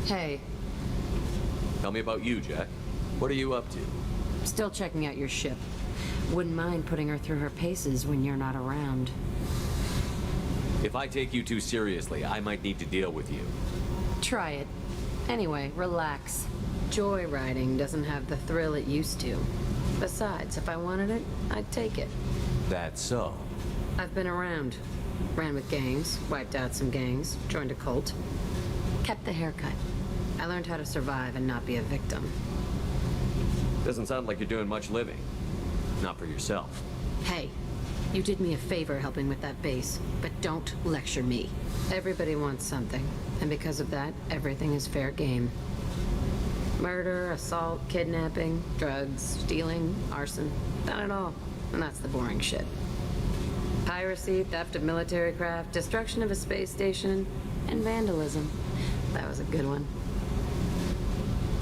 Hey. Tell me about you, Jack. What are you up to? Still checking out your ship. Wouldn't mind putting her through her paces when you're not around. If I take you too seriously, I might need to deal with you. Try it. Anyway, relax. Joyriding doesn't have the thrill it used to. Besides, if I wanted it, I'd take it. That's so. I've been around. Ran with gangs, wiped out some gangs, joined a cult. Kept the haircut. I learned how to survive and not be a victim. Doesn't sound like you're doing much living. Not for yourself. Hey, you did me a favor helping with that base, but don't lecture me. Everybody wants something, and because of that, everything is fair game. Murder, assault, kidnapping, drugs, stealing, arson, done it all. And that's the boring shit. Piracy, theft of military craft, destruction of a space station, and vandalism. That was a good one.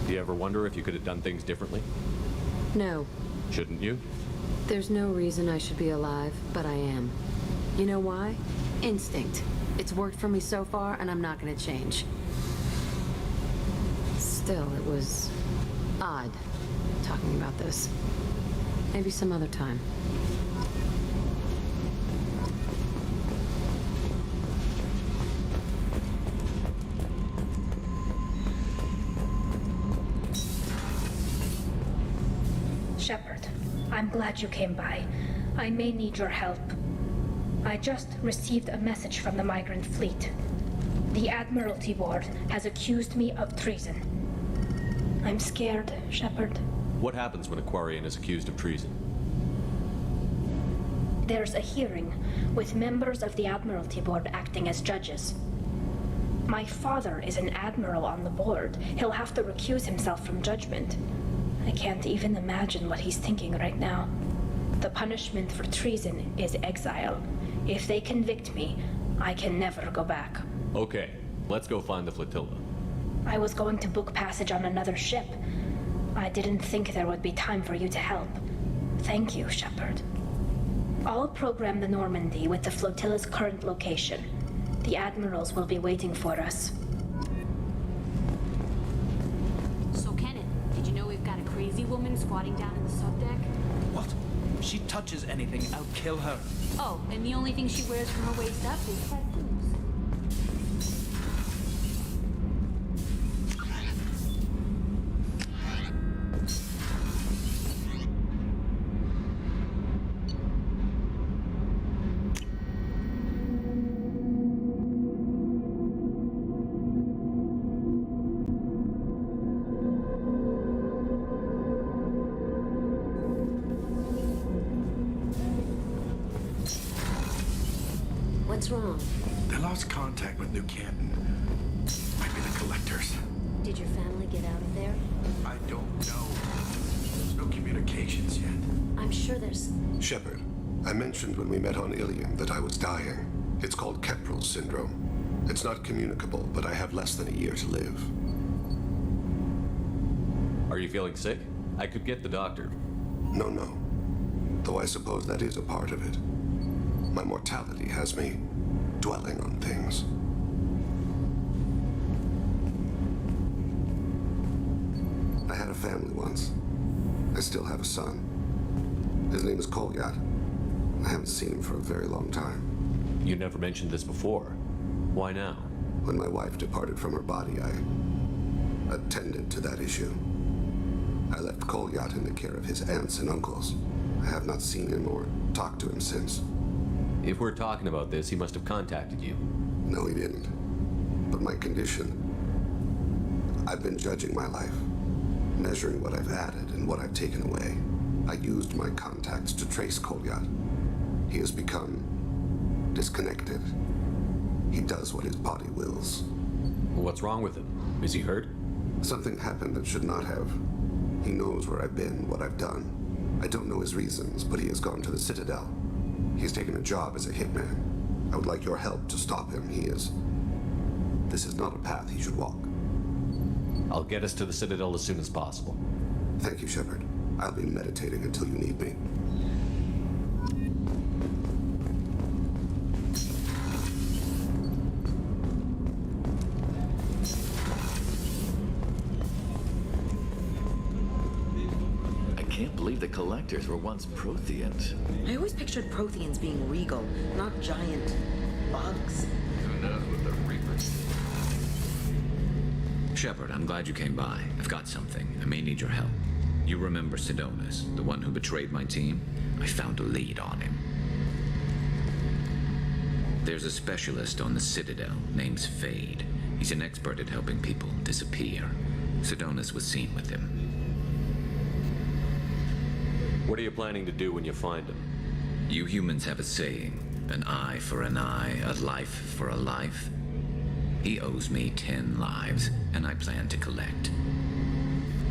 Do you ever wonder if you could have done things differently? No. Shouldn't you? There's no reason I should be alive, but I am. You know why? Instinct. It's worked for me so far, and I'm not gonna change. Still, it was odd talking about this. Maybe some other time. Shepard, I'm glad you came by. I may need your help. I just received a message from the migrant fleet. The Admiralty Board has accused me of treason. I'm scared, Shepard. What happens when a Quarian is accused of treason? There's a hearing with members of the Admiralty Board acting as judges. My father is an admiral on the board. He'll have to recuse himself from judgment. I can't even imagine what he's thinking right now. The punishment for treason is exile. If they convict me, I can never go back. Okay, let's go find the flotilla. I was going to book passage on another ship. I didn't think there would be time for you to help. Thank you, Shepard. I'll program the Normandy with the flotilla's current location. The admirals will be waiting for us. So, Kenneth, did you know we've got a crazy woman squatting down in the subdeck? What? If she touches anything, I'll kill her. Oh, and the only thing she wears from her waist up is tattoos. What's wrong? They lost contact with New Canton. Might be the collectors. Did your family get out of there? I don't know. There's no communications yet. I'm sure there's... Shepard, I mentioned when we met on Ilium that I was dying. It's called Kepral's syndrome. It's not communicable, but I have less than a year to live. Are you feeling sick? I could get the doctor. No. Though I suppose that is a part of it. My mortality has me dwelling on things. I had a family once. I still have a son. His name is Kolyat. I haven't seen him for a very long time. You never mentioned this before. Why now? When my wife departed from her body, I attended to that issue. I left Kolyat in the care of his aunts and uncles. I have not seen him or talked to him since. If we're talking about this, he must have contacted you. No, he didn't. But my condition... I've been judging my life, measuring what I've added and what I've taken away. I used my contacts to trace Kolyat. He has become disconnected. He does what his body wills. What's wrong with him? Is he hurt? Something happened that should not have. He knows where I've been, what I've done. I don't know his reasons, but he has gone to the Citadel. He's taken a job as a hitman. I would like your help to stop him. This is not a path he should walk. I'll get us to the Citadel as soon as possible. Thank you, Shepard. I'll be meditating until you need me. I can't believe the Collectors were once Protheans. I always pictured Protheans being regal, not giant. bugs? Who knows what the Reapers... Shepard, I'm glad you came by. I've got something. I may need your help. You remember Sidonus, the one who betrayed my team? I found a lead on him. There's a specialist on the Citadel named Fade. He's an expert at helping people disappear. Sidonus was seen with him. What are you planning to do when you find him? You humans have a saying, an eye for an eye, a life for a life. He owes me 10 lives, and I plan to collect.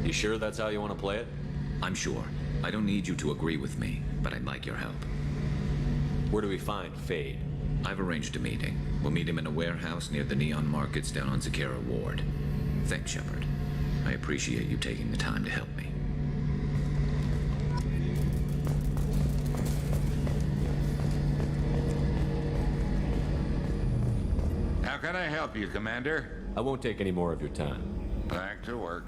You sure that's how you want to play it? I'm sure. I don't need you to agree with me, but I'd like your help. Where do we find Fade? I've arranged a meeting. We'll meet him in a warehouse near the Neon Markets down on Zakera Ward. Thanks, Shepard. I appreciate you taking the time to help me. How can I help you, Commander? I won't take any more of your time. Back to work.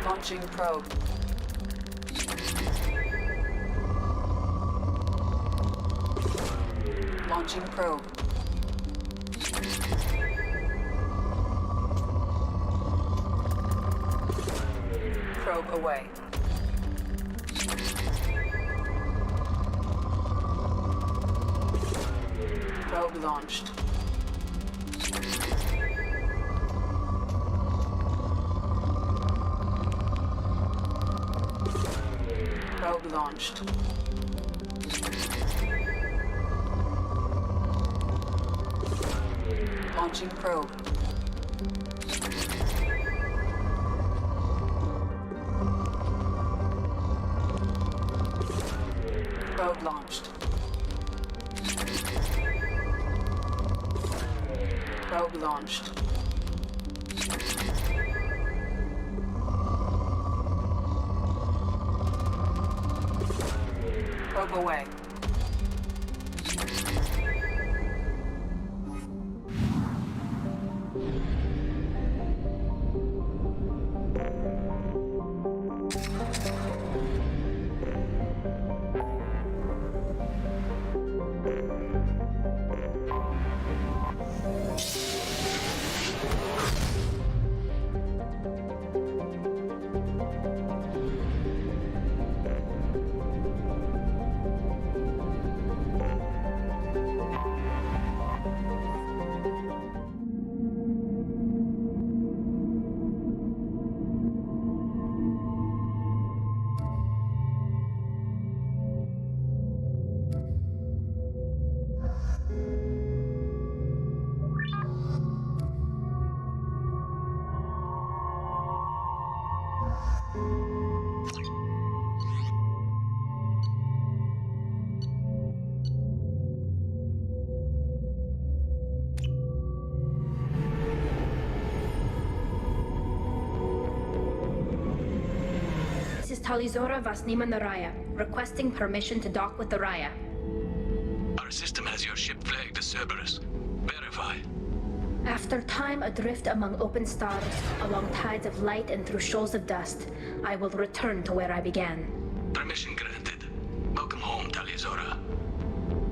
Launching probe. Launching probe. Probe away. Probe launched. Probe launched. Launching probe. Probe launched. Probe launched. Probe away. Talizora Vasnima Naraya, requesting permission to dock with the Raya. Our system has your ship flagged as Cerberus. Verify. After time adrift among open stars, along tides of light and through shoals of dust, I will return to where I began. Permission granted. Welcome home, Talizora.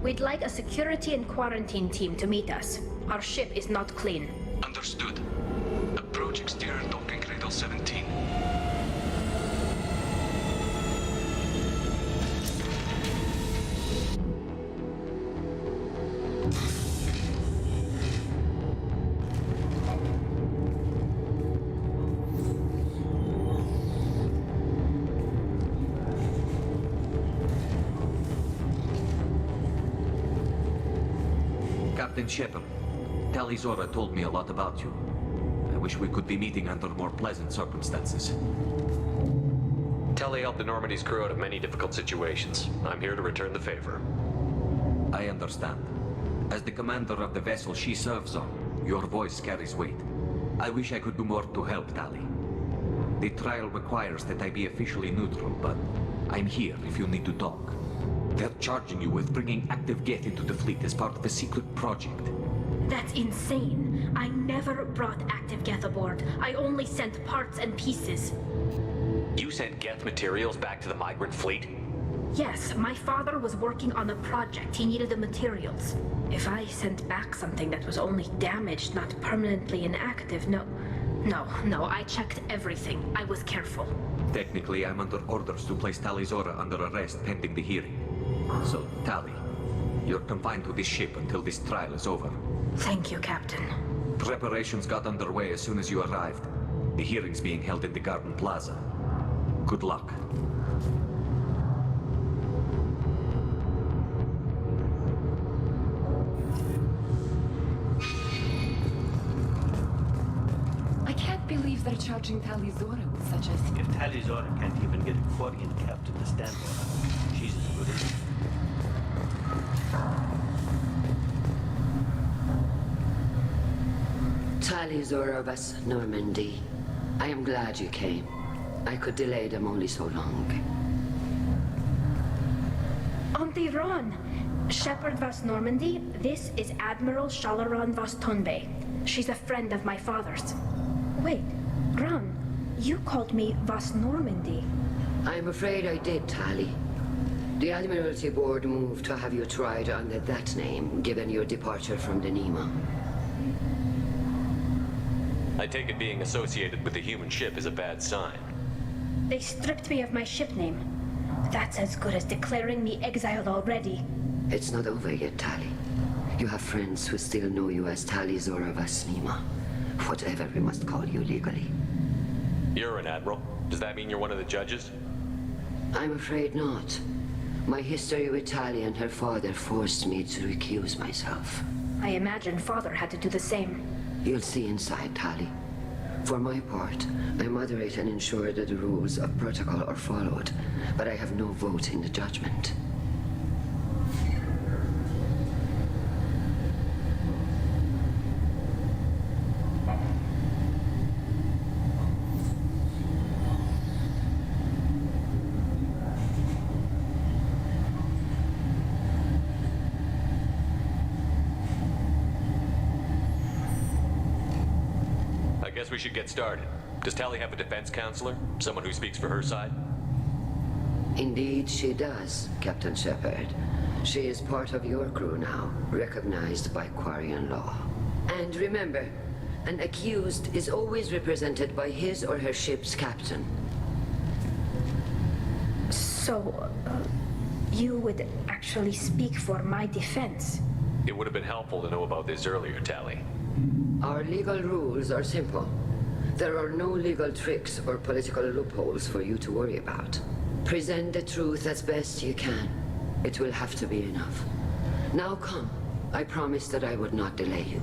We'd like a security and quarantine team to meet us. Our ship is not clean. Understood. A Approach exterior docking cradle 17. Captain Shepard, Tali Zora told me a lot about you. I wish we could be meeting under more pleasant circumstances. Tali helped the Normandy's crew out of many difficult situations. I'm here to return the favor. I understand. As the commander of the vessel she serves on, your voice carries weight. I wish I could do more to help Tali. The trial requires that I be officially neutral, but I'm here if you need to talk. They're charging you with bringing active Geth into the fleet as part of a secret project. That's insane. I never brought active Geth aboard. I only sent parts and pieces. You sent Geth materials back to the migrant fleet? Yes, my father was working on a project. He needed the materials. If I sent back something that was only damaged, not permanently inactive, no, I checked everything. I was careful. Technically, I'm under orders to place Tali Zora under arrest pending the hearing. So, Tali, you're confined to this ship until this trial is over. Thank you, Captain. Preparations got underway as soon as you arrived. The hearing's being held in the Garden Plaza. Good luck. I can't believe they're charging Tali Zora with such a... If Tali Zora can't even get a Quarian captain to stand for her, she's as good as... Tali Zora Vas Normandy. I am glad you came. I could delay them only so long. Auntie Ron! Shepard Vas Normandy, this is Admiral Shalaran Vas Tonbe. She's a friend of my father's. Wait, Ron, you called me Vas Normandy. I'm afraid I did, Tali. The Admiralty Board moved to have you tried under that name, given your departure from the Nima. I take it being associated with the human ship is a bad sign. They stripped me of my ship name. That's as good as declaring me exiled already. It's not over yet, Tali. You have friends who still know you as Tali Zora Vas Nima. Whatever we must call you legally. You're an admiral. Does that mean you're one of the judges? I'm afraid not. My history with Tali and her father forced me to recuse myself. I imagine father had to do the same. You'll see inside, Tali. For my part, I moderate and ensure that the rules of protocol are followed, but I have no vote in the judgment. We should get started. Does Tali have a defense counselor? Someone who speaks for her side? Indeed, she does, Captain Shepard. She is part of your crew now, recognized by Quarian law. And remember, an accused is always represented by his or her ship's captain. So, you would actually speak for my defense? It would have been helpful to know about this earlier, Tali. Our legal rules are simple. There are no legal tricks or political loopholes for you to worry about. Present the truth as best you can. It will have to be enough. Now come. I promised that I would not delay you.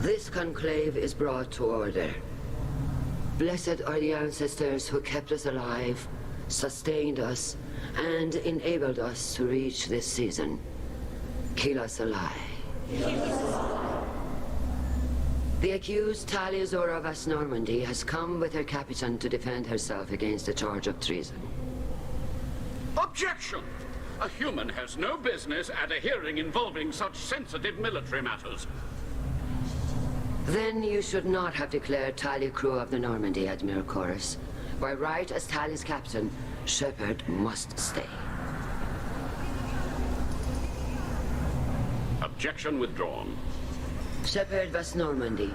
This conclave is brought to order. Blessed are the ancestors who kept us alive, sustained us, and enabled us to reach this season. Keelah Se'lai. The accused Talia Zora Vas Normandy has come with her Capitan to defend herself against a charge of treason. Objection! A human has no business at a hearing involving such sensitive military matters. Then you should not have declared Talia crew of the Normandy, Admiral Chorus. By right as Talia's captain, Shepard must stay. Objection withdrawn. Shepard Vas Normandy,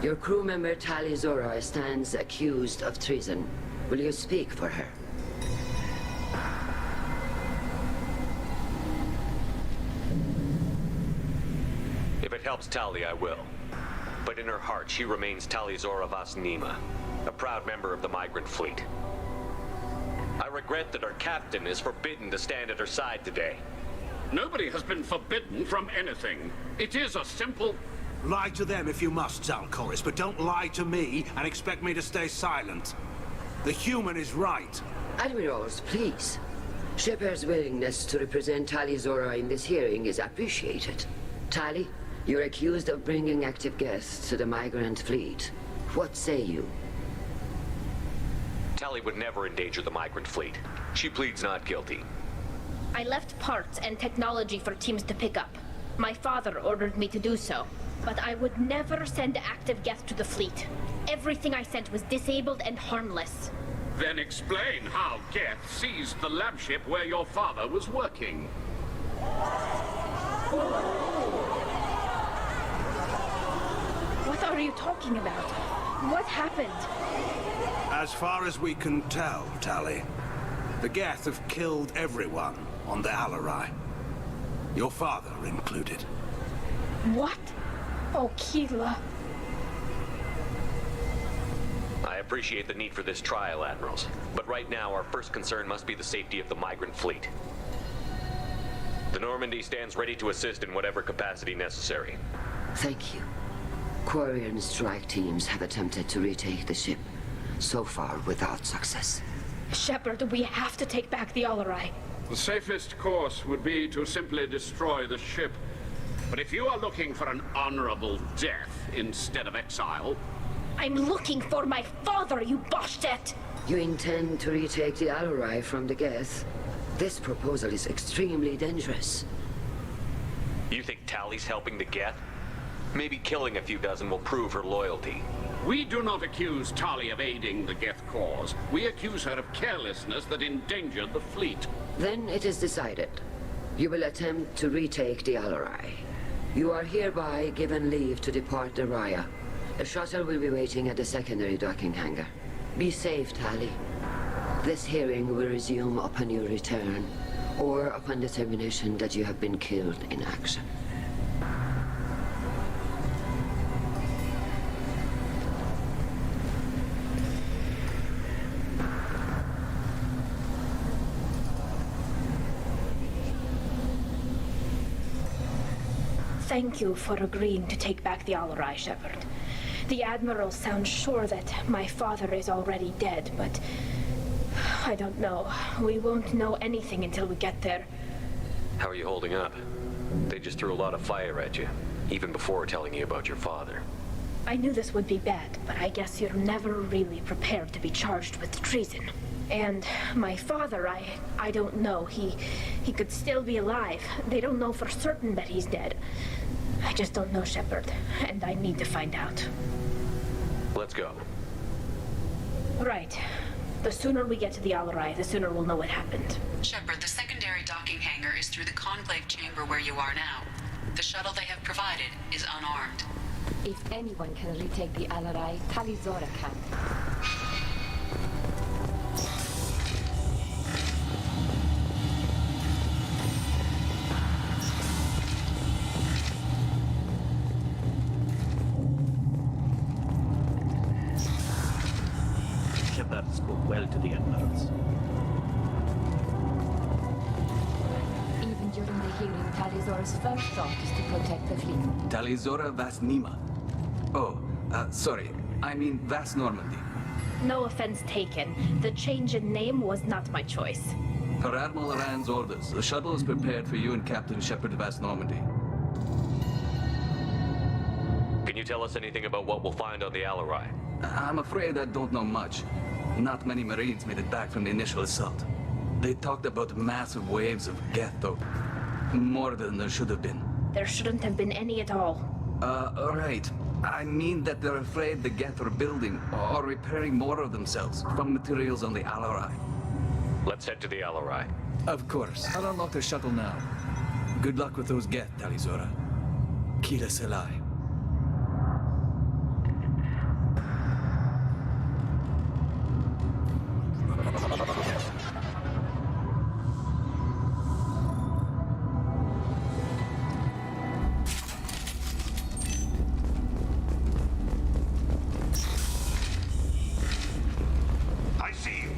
your crew member Talia Zora stands accused of treason. Will you speak for her? If it helps Tali, I will. But in her heart, she remains Talia Zora Vas Nima, a proud member of the migrant fleet. I regret that our captain is forbidden to stand at her side today. Nobody has been forbidden from anything. It is a simple... Lie to them if you must, Zalcoris, but don't lie to me and expect me to stay silent. The human is right. Admirals, please. Shepard's willingness to represent Talia Zora in this hearing is appreciated. Tali, you're accused of bringing active guests to the migrant fleet. What say you? Tali would never endanger the migrant fleet. She pleads not guilty. I left parts and technology for teams to pick up. My father ordered me to do so. But I would never send active guests to the fleet. Everything I sent was disabled and harmless. Then explain how Geth seized the lab ship where your father was working. What are you talking about? What happened? As far as we can tell, Tali, the Geth have killed everyone on the Alarai. Your father included. What? Oh, Keelah. I appreciate the need for this trial, Admirals. But right now, our first concern must be the safety of the migrant fleet. The Normandy stands ready to assist in whatever capacity necessary. Thank you. Quarian strike teams have attempted to retake the ship, so far without success. Shepard, we have to take back the Alarai. The safest course would be to simply destroy the ship. But if you are looking for an honorable death instead of exile... I'm looking for my father, you Bastet! You intend to retake the Alarai from the Geth? This proposal is extremely dangerous. You think Tali's helping the Geth? Maybe killing a few dozen will prove her loyalty. We do not accuse Tali of aiding the Geth cause. We accuse her of carelessness that endangered the fleet. Then it is decided. You will attempt to retake the Alarai. You are hereby given leave to depart the Raya. A shuttle will be waiting at the secondary docking hangar. Be safe, Tali. This hearing will resume upon your return, or upon determination that you have been killed in action. Thank you for agreeing to take back the Alarai, Shepard. The Admiral sounds sure that my father is already dead, but... I don't know. We won't know anything until we get there. How are you holding up? They just threw a lot of fire at you, even before telling you about your father. I knew this would be bad, but I guess you're never really prepared to be charged with treason. And my father, I don't know. He could still be alive. They don't know for certain that he's dead. I just don't know, Shepard, and I need to find out. Let's go. Right. The sooner we get to the Alarai, the sooner we'll know what happened. Shepard, the secondary docking hangar is through the conclave chamber where you are now. The shuttle they have provided is unarmed. If anyone can retake the Alarai, Talia Zora can. Shepard spoke well to the Admirals. Even during the hearing, Talia Zora's first thought is to protect the fleet. Talia Zora Vas Nima. Oh, sorry. I mean Vas Normandy. No offense taken. The change in name was not my choice. Per Admiral Rand's orders, the shuttle is prepared for you and Captain Shepard Vast Normandy. Can you tell us anything about what we'll find on the Alarai? I'm afraid I don't know much. Not many Marines made it back from the initial assault. They talked about massive waves of Geth, though. More than there should have been. There shouldn't have been any at all. Right. I mean that they're afraid the Geth are building or repairing more of themselves from materials on the Alarai. Let's head to the Alarai. Of course. I'll unlock the shuttle now. Good luck with those Geth, Talizora. Kila Selai. I see you.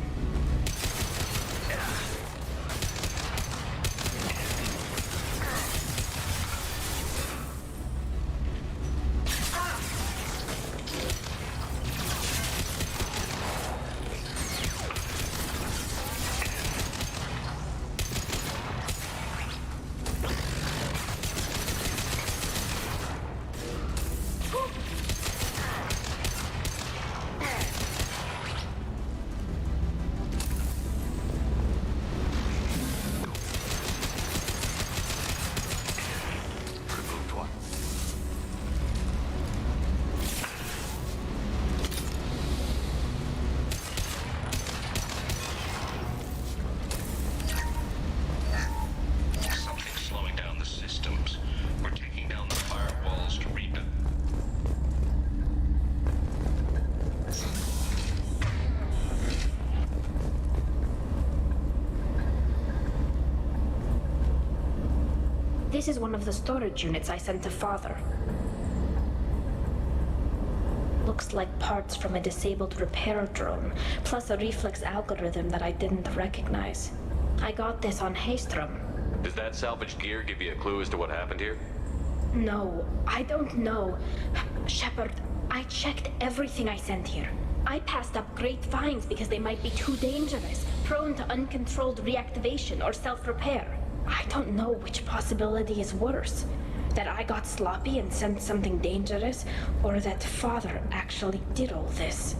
Something's slowing down the systems. We're taking down the firewalls to rebuild. This is one of the storage units I sent to Father. Looks like parts from a disabled repair drone, plus a reflex algorithm that I didn't recognize. I got this on Haystrom. Does that salvaged gear give you a clue as to what happened here? No, I don't know. Shepard, I checked everything I sent here. I passed up great finds because they might be too dangerous, prone to uncontrolled reactivation or self-repair. I don't know which possibility is worse. That I got sloppy and sent something dangerous, or that Father actually did all this.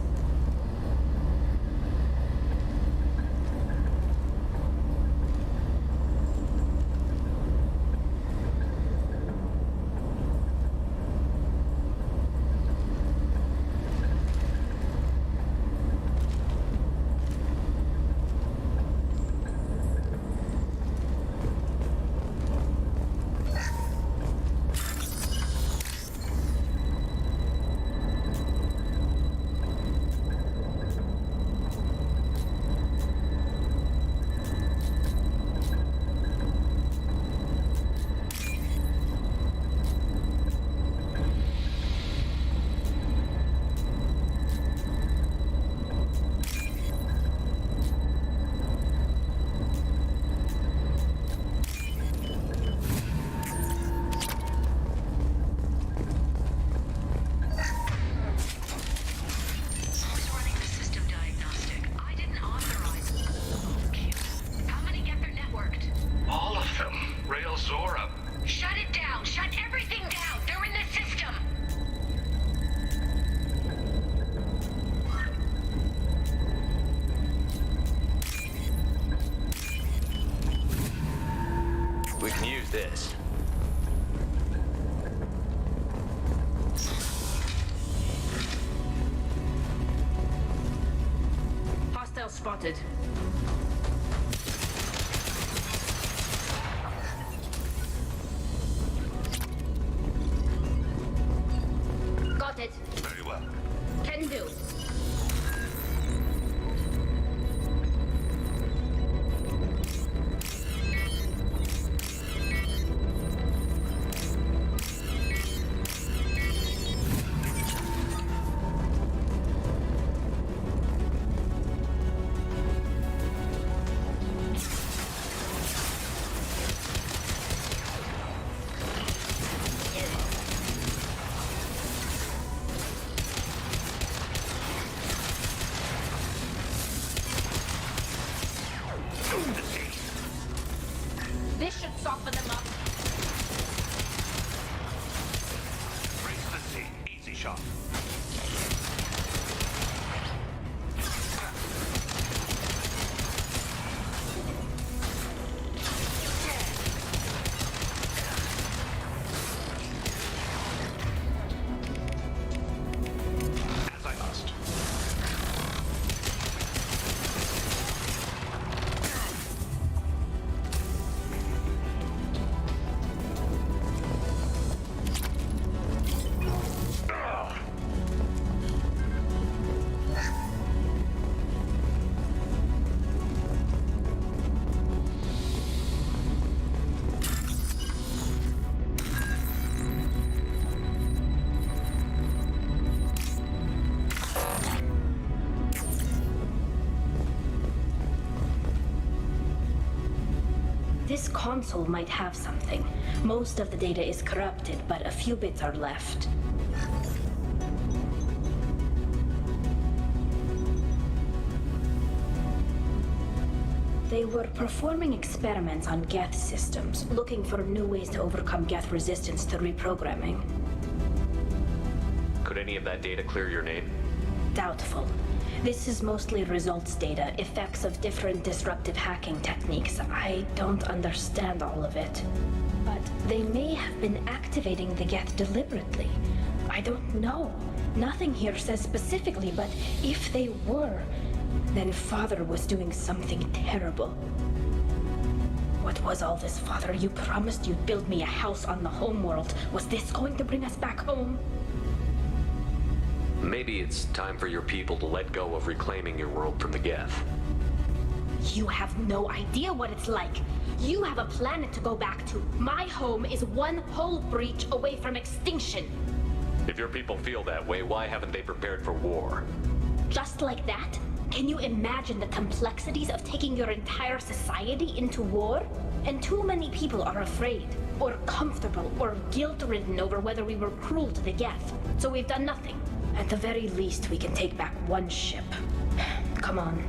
this. Hostile spotted. Got it. Very well. Can do. soften them up. Race the sea. Easy shot. As I must. This console might have something. Most of the data is corrupted, but a few bits are left. They were performing experiments on Geth systems, looking for new ways to overcome Geth resistance to reprogramming. Could any of that data clear your name? Doubtful. This is mostly results data, effects of different disruptive hacking techniques. I don't understand all of it. But they may have been activating the Geth deliberately. I don't know. Nothing here says specifically, but if they were, then Father was doing something terrible. What was all this, Father? You promised you'd build me a house on the homeworld. Was this going to bring us back home? Maybe it's time for your people to let go of reclaiming your world from the Geth. You have no idea what it's like. You have a planet to go back to. My home is one hull breach away from extinction. If your people feel that way, why haven't they prepared for war? Just like that? Can you imagine the complexities of taking your entire society into war? And too many people are afraid, or comfortable, or guilt-ridden over whether we were cruel to the Geth. So we've done nothing. At the very least, we can take back one ship. Come on.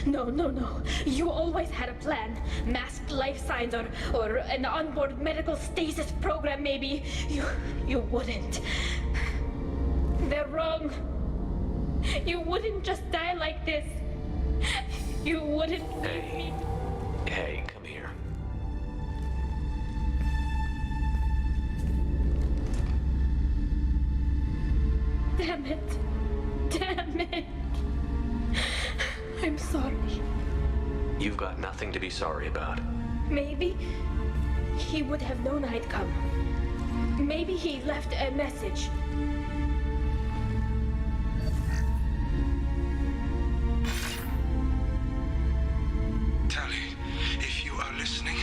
No. You always had a plan. Masked life signs or an onboard medical stasis program, maybe. You wouldn't. They're wrong. You wouldn't just die like this. You wouldn't. Hey, come here. Damn it. I'm sorry. You've got nothing to be sorry about. Maybe he would have known I'd come. Maybe he left a message. Tali, if you are listening,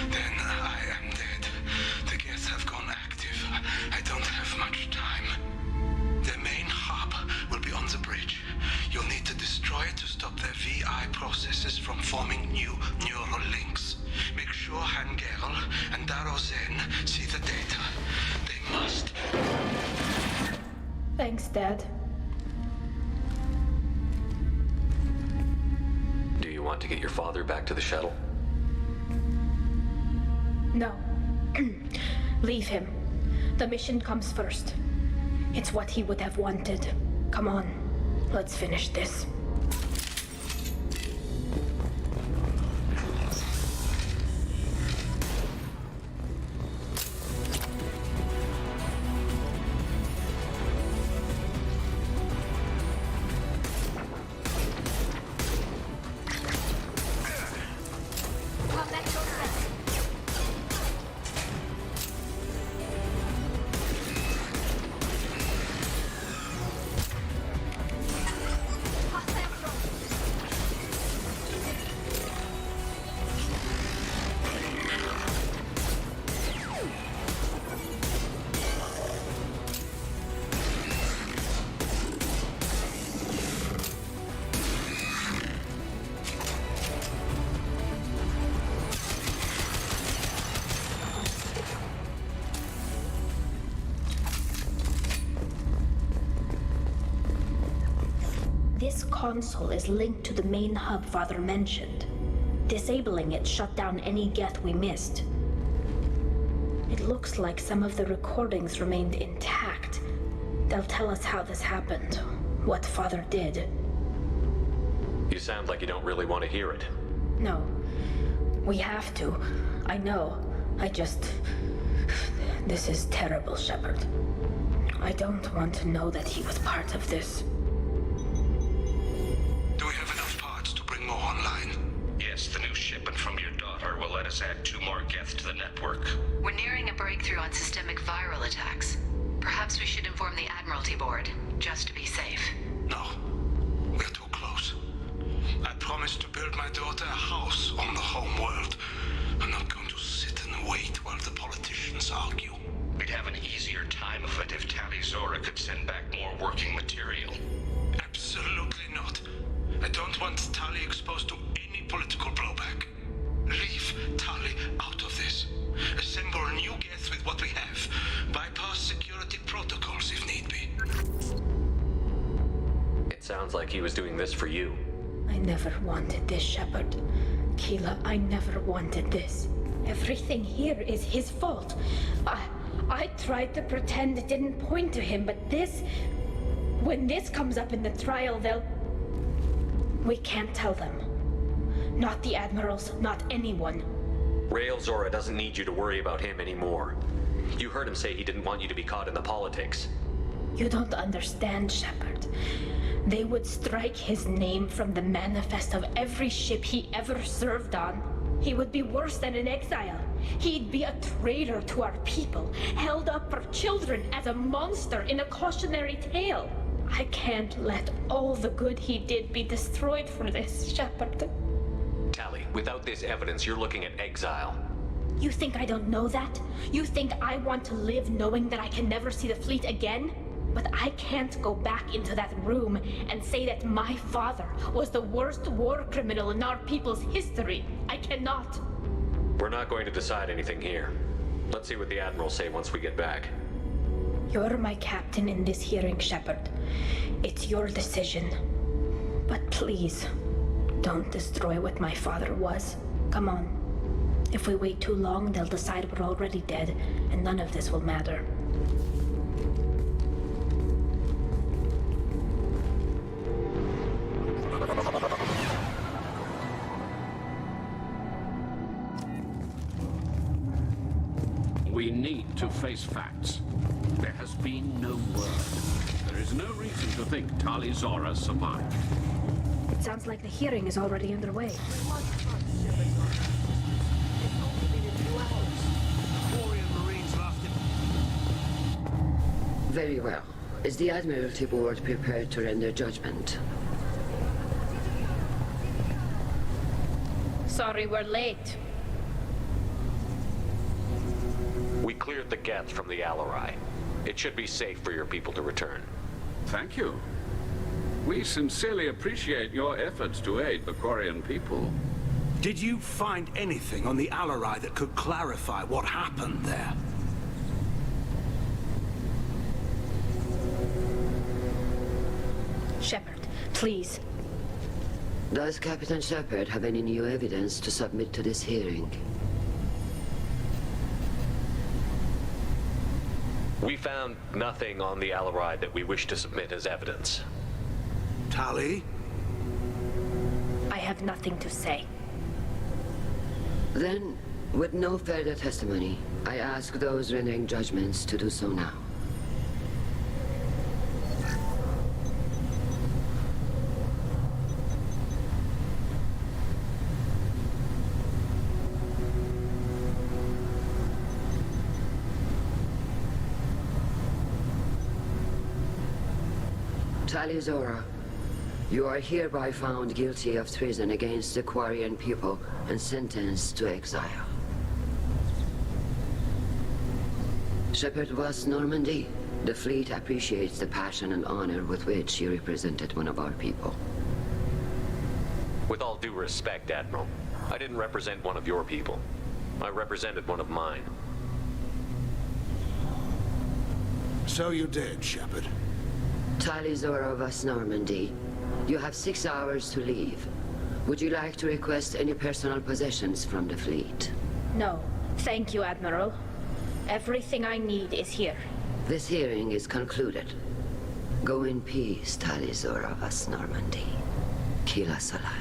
then I am dead. The Geth have gone active. I don't have much time. The main hub will be on the bridge. You'll need to destroy it to stop their VI processes from forming new neural links. Make sure Hangerl and Darozen Dad. Do you want to get your father back to the shuttle? No. Leave him. The mission comes first. It's what he would have wanted. Come on, let's finish this. This console is linked to the main hub Father mentioned. Disabling it shut down any Geth we missed. It looks like some of the recordings remained intact. They'll tell us how this happened, what Father did. You sound like you don't really want to hear it. No, we have to. I know. This is terrible, Shepard. I don't want to know that he was part of this. Do we have enough parts to bring more online? Yes, the new shipment from your daughter will let us add 2 more Geth to the network. We're nearing a breakthrough on systemic viral attacks. Perhaps we should inform the Admiralty Board, just to be safe. No, we're too close. I promised to build my daughter a house on the home world. I'm not going to sit and wait while the politicians argue. We'd have an easier time of it if Tali Zora could send back more working material. Absolutely not. I don't want Tali exposed to any political blowback. Leave Tali out of this. Assemble new Geth with what we have. Bypass security protocols if need be. It sounds like he was doing this for you. I never wanted this, Shepard. Keela, I never wanted this. Everything here is his fault. I tried to pretend it didn't point to him, but this... When this comes up in the trial, they'll... We can't tell them. Not the Admirals, not anyone. Rael Zora doesn't need you to worry about him anymore. You heard him say he didn't want you to be caught in the politics. You don't understand, Shepard. They would strike his name from the manifest of every ship he ever served on. He would be worse than an exile. He'd be a traitor to our people, held up for children as a monster in a cautionary tale. I can't let all the good he did be destroyed for this, Shepard. Tali, without this evidence, you're looking at exile. You think I don't know that? You think I want to live knowing that I can never see the fleet again? But I can't go back into that room and say that my father was the worst war criminal in our people's history. I cannot. We're not going to decide anything here. Let's see what the Admirals say once we get back. You're my captain in this hearing, Shepard. It's your decision. But please, don't destroy what my father was. Come on. If we wait too long, they'll decide we're already dead, and none of this will matter. We need to face facts. There has been no word. There is no reason to think Tali Zora survived. It sounds like the hearing is already underway. Very well. Is the Admiralty Board prepared to render judgment? Sorry we're late. We cleared the Geth from the Alarai. It should be safe for your people to return. Thank you. We sincerely appreciate your efforts to aid the Quarian people. Did you find anything on the Alarai that could clarify what happened there? Shepard, please. Does Captain Shepard have any new evidence to submit to this hearing? We found nothing on the Alaride that we wish to submit as evidence. Tali? I have nothing to say. Then, with no further testimony, I ask those rendering judgments to do so now. Tali Zora, you are hereby found guilty of treason against the Quarian people and sentenced to exile. Shepard Voss Normandy, the fleet appreciates the passion and honor with which you represented one of our people. With all due respect, Admiral, I didn't represent one of your people. I represented one of mine. So you did, Shepard. Tali Zora Voss Normandy, you have 6 hours to leave. Would you like to request any personal possessions from the fleet? No, thank you, Admiral. Everything I need is here. This hearing is concluded. Go in peace, Tali Zora Voss Normandy. Kila Salai.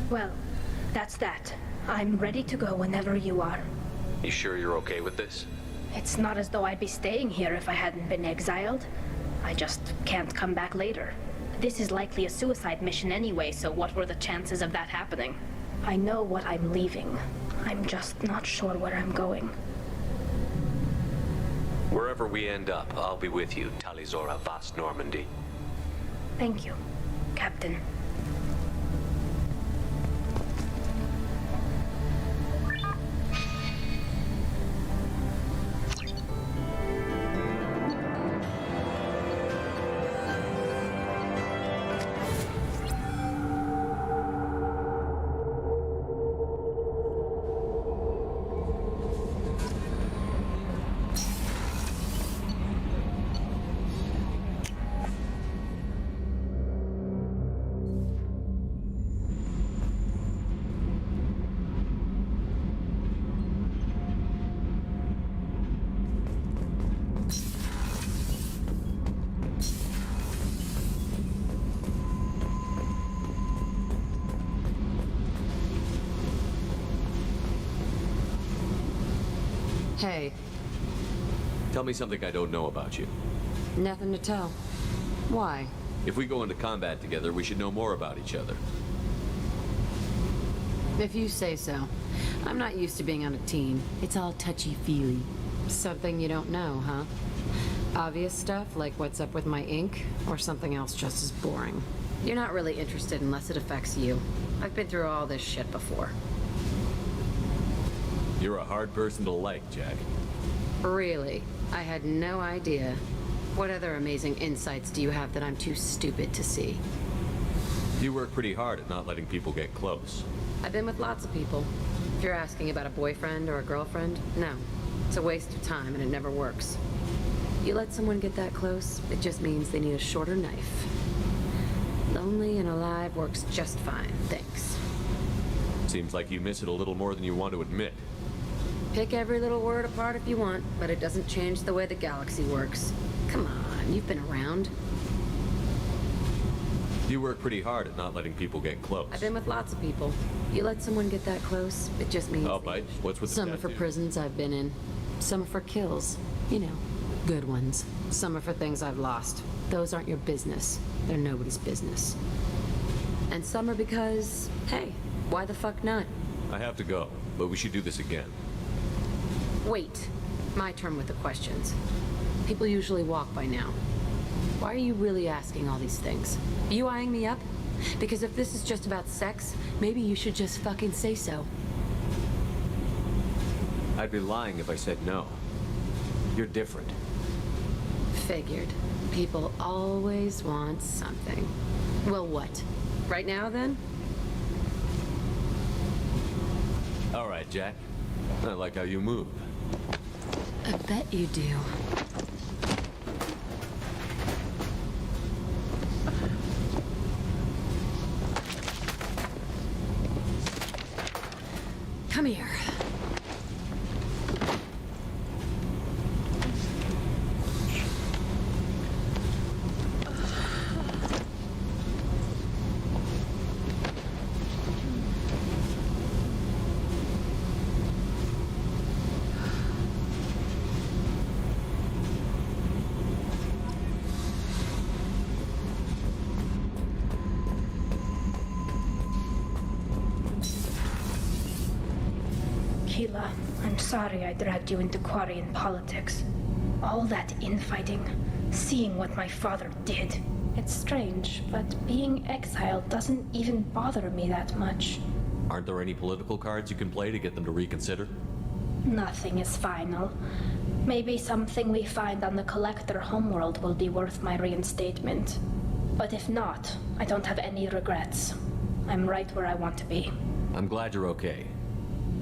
Well, that's that. I'm ready to go whenever you are. You sure you're okay with this? It's not as though I'd be staying here if I hadn't been exiled. I just can't come back later. This is likely a suicide mission anyway, so what were the chances of that happening? I know what I'm leaving. I'm just not sure where I'm going. Wherever we end up, I'll be with you, Tali Zora Voss Normandy. Thank you, Captain. Hey. Tell me something I don't know about you. Nothing to tell. Why? If we go into combat together, we should know more about each other. If you say so. I'm not used to being on a team. It's all touchy-feely. Something you don't know, huh? Obvious stuff, like what's up with my ink, or something else just as boring. You're not really interested unless it affects you. I've been through all this shit before. You're a hard person to like, Jack. Really? I had no idea. What other amazing insights do you have that I'm too stupid to see? You work pretty hard at not letting people get close. I've been with lots of people. If you're asking about a boyfriend or a girlfriend, no. It's a waste of time and it never works. You let someone get that close, it just means they need a shorter knife. Lonely and alive works just fine, thanks. Seems like you miss it a little more than you want to admit. Pick every little word apart if you want, but it doesn't change the way the galaxy works. Come on, you've been around. You work pretty hard at not letting people get close. I've been with lots of people. You let someone get that close, it just means... I'll bite. What's with the Some are for tattoo? prisons I've been in. Some are for kills. You know, good ones. Some are for things I've lost. Those aren't your business. They're nobody's business. And some are because, hey, why the fuck not? I have to go, but we should do this again. Wait. My turn with the questions. People usually walk by now. Why are you really asking all these things? Are you eyeing me up? Because if this is just about sex, maybe you should just fucking say so. I'd be lying if I said no. You're different. Figured. People always want something. Well, what? Right now, then? All right, Jack. I like how you move. I bet you do. Come here. Keela, I'm sorry I dragged you into Quarian politics. All that infighting, seeing what my father did. It's strange, but being exiled doesn't even bother me that much. Aren't there any political cards you can play to get them to reconsider? Nothing is final. Maybe something we find on the Collector homeworld will be worth my reinstatement. But if not, I don't have any regrets. I'm right where I want to be. I'm glad you're okay.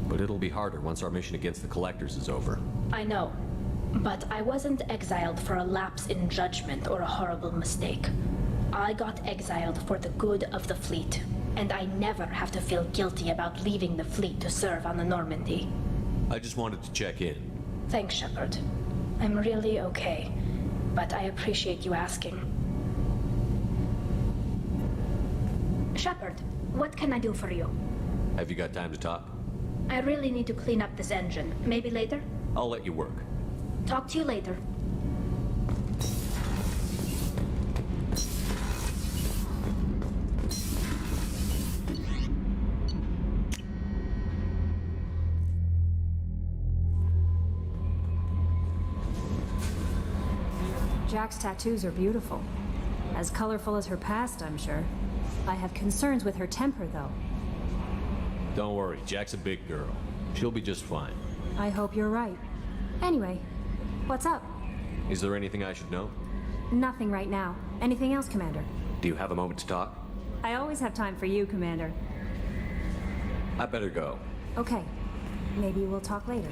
But it'll be harder once our mission against the Collectors is over. I know. But I wasn't exiled for a lapse in judgment or a horrible mistake. I got exiled for the good of the fleet, and I never have to feel guilty about leaving the fleet to serve on the Normandy. I just wanted to check in. Thanks, Shepard. I'm really okay, but I appreciate you asking. Shepard, what can I do for you? Have you got time to talk? I really need to clean up this engine. Maybe later? I'll let you work. Talk to you later. Jack's tattoos are beautiful. As colorful as her past, I'm sure. I have concerns with her temper, though. Don't worry, Jack's a big girl. She'll be just fine. I hope you're right. Anyway, what's up? Is there anything I should know? Nothing right now. Anything else, Commander? Do you have a moment to talk? I always have time for you, Commander. I better go. Okay. Maybe we'll talk later.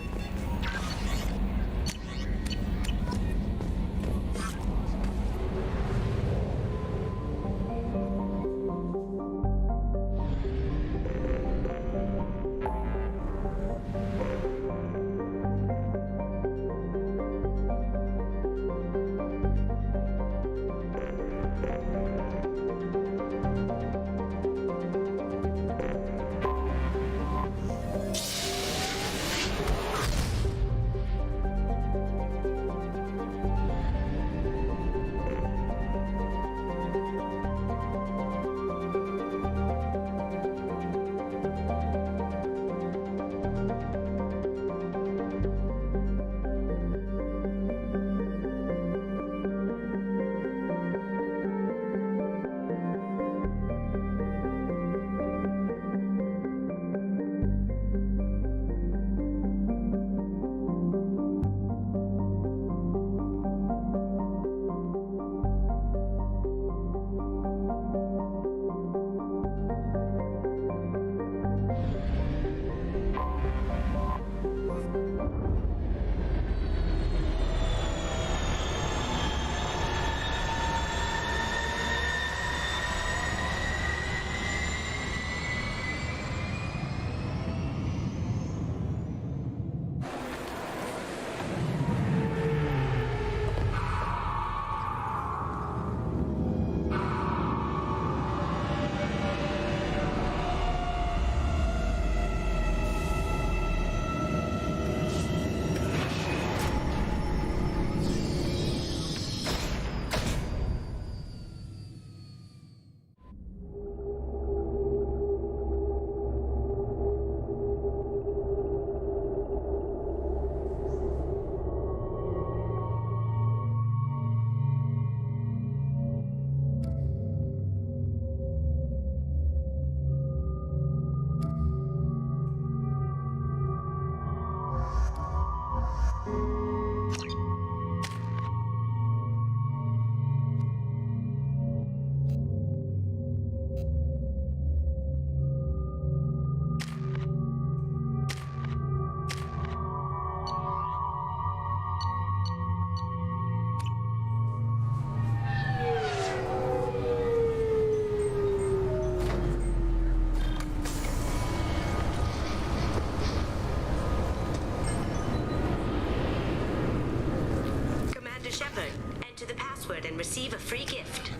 Shepard, enter the password and receive a free gift.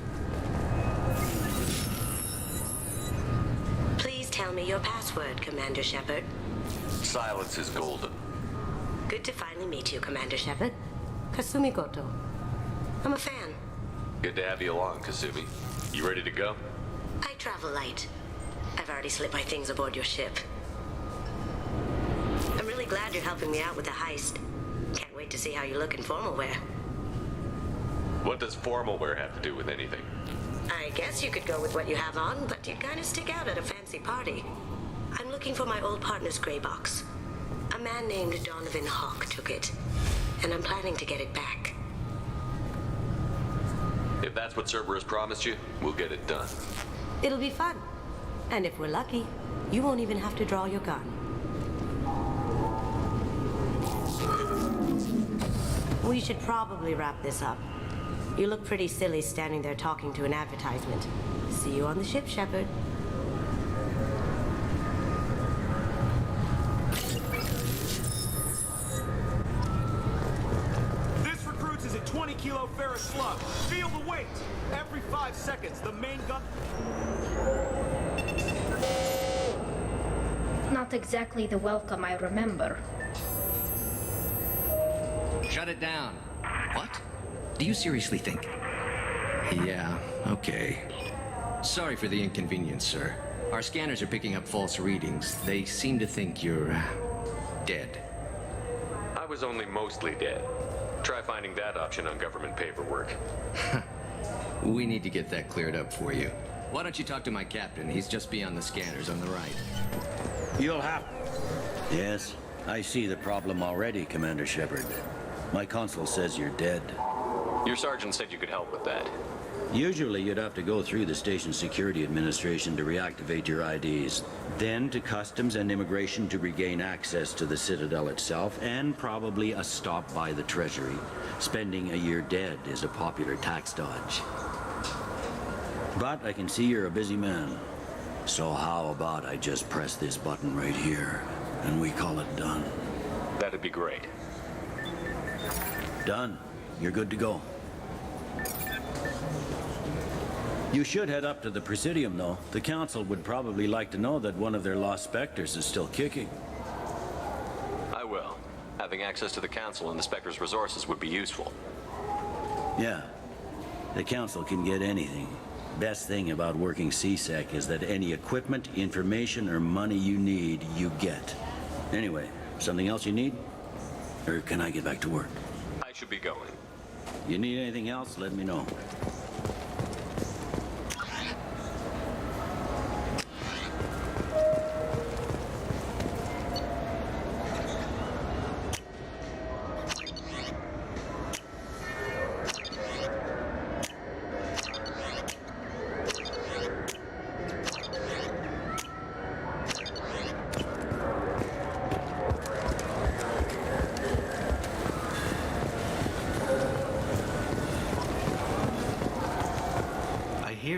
Please tell me your password, Commander Shepard. Silence is golden. Good to finally meet you, Commander Shepard. Kasumi Goto. I'm a fan. Good to have you along, Kasumi. You ready to go? I travel light. I've already slipped my things aboard your ship. I'm really glad you're helping me out with the heist. Can't wait to see how you look in formal wear. What does formal wear have to do with anything? I guess you could go with what you have on, but you'd kind of stick out at a fancy party. I'm looking for my old partner's gray box. A man named Donovan Hawk took it, and I'm planning to get it back. If that's what Cerberus promised you, we'll get it done. It'll be fun. And if we're lucky, you won't even have to draw your gun. We should probably wrap this up. You look pretty silly standing there talking to an advertisement. See you on the ship, Shepard. This recruits is a 20-kilo ferrous slug. Feel the weight. Every 5 seconds, the main gun... Not exactly the welcome I remember. Shut it down. What? Do you seriously think? Yeah, okay. Sorry for the inconvenience, sir. Our scanners are picking up false readings. They seem to think you're dead. I was only mostly dead. Try finding that option on government paperwork. We need to get that cleared up for you. Why don't you talk to my captain? He's just beyond the scanners on the right. You'll have... Yes, I see the problem already, Commander Shepard. My consul says you're dead. Your sergeant said you could help with that. Usually you'd have to go through the station security administration to reactivate your IDs, then to customs and immigration to regain access to the Citadel itself, and probably a stop by the Treasury. Spending a year dead is a popular tax dodge. But I can see you're a busy man. So how about I just press this button right here, and we call it done? That'd be great. Done. You're good to go. You should head up to the Presidium, though. The Council would probably like to know that one of their lost Spectres is still kicking. I will. Having access to the Council and the Spectre's resources would be useful. Yeah. The Council can get anything. Best thing about working CSEC is that any equipment, information, or money you need, you get. Anyway, something else you need? Or can I get back to work? I should be going. You need anything else, let me know.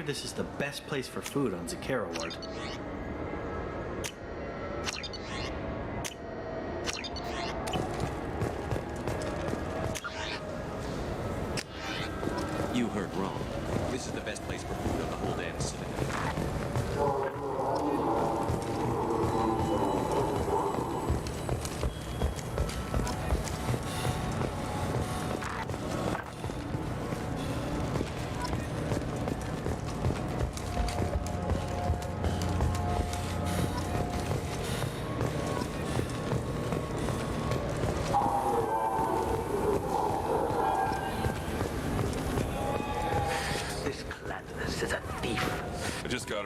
This is the best place for food on Zakera Ward. You heard wrong. This is the best place for food on the whole damn city.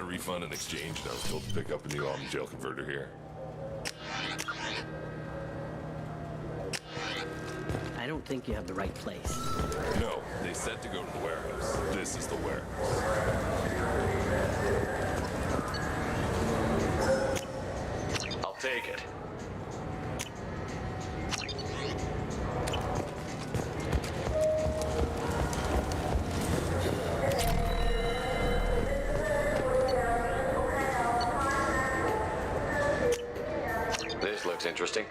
Refund and exchange, and I was told to pick up a new jail converter here. I don't think you have the right place. No, they said to go to the warehouse. This is the warehouse. I'll take it. Looks interesting.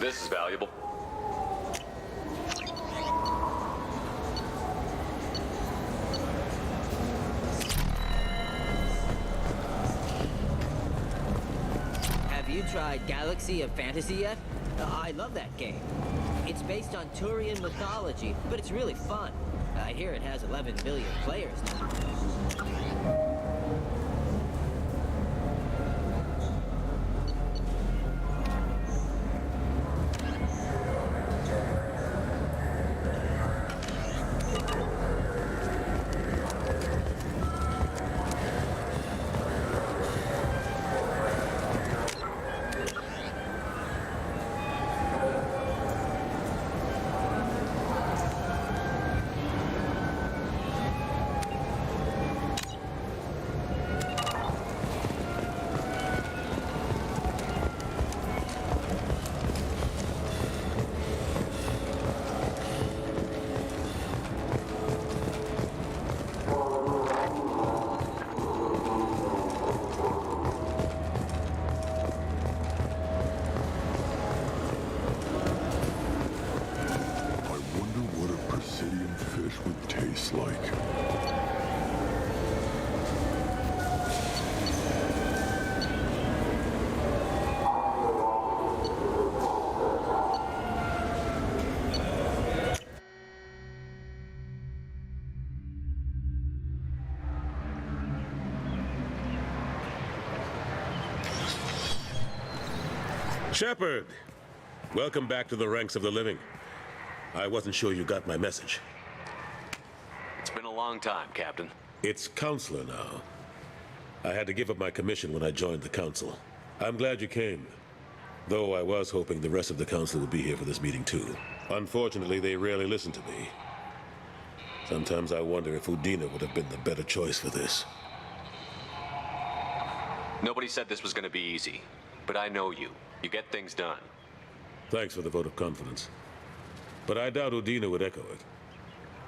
This is valuable. Have you tried Galaxy of Fantasy yet? I love that game. It's based on Turian mythology, but it's really fun. I hear it has 11 billion players now. Shepard! Welcome back to the ranks of the living. I wasn't sure you got my message. It's been a long time, Captain. It's Counselor now. I had to give up my commission when I joined the Council. I'm glad you came. Though I was hoping the rest of the Council would be here for this meeting too. Unfortunately, they rarely listen to me. Sometimes I wonder if Udina would have been the better choice for this. Nobody said this was going to be easy, but I know you. You get things done. Thanks for the vote of confidence. But I doubt Udina would echo it.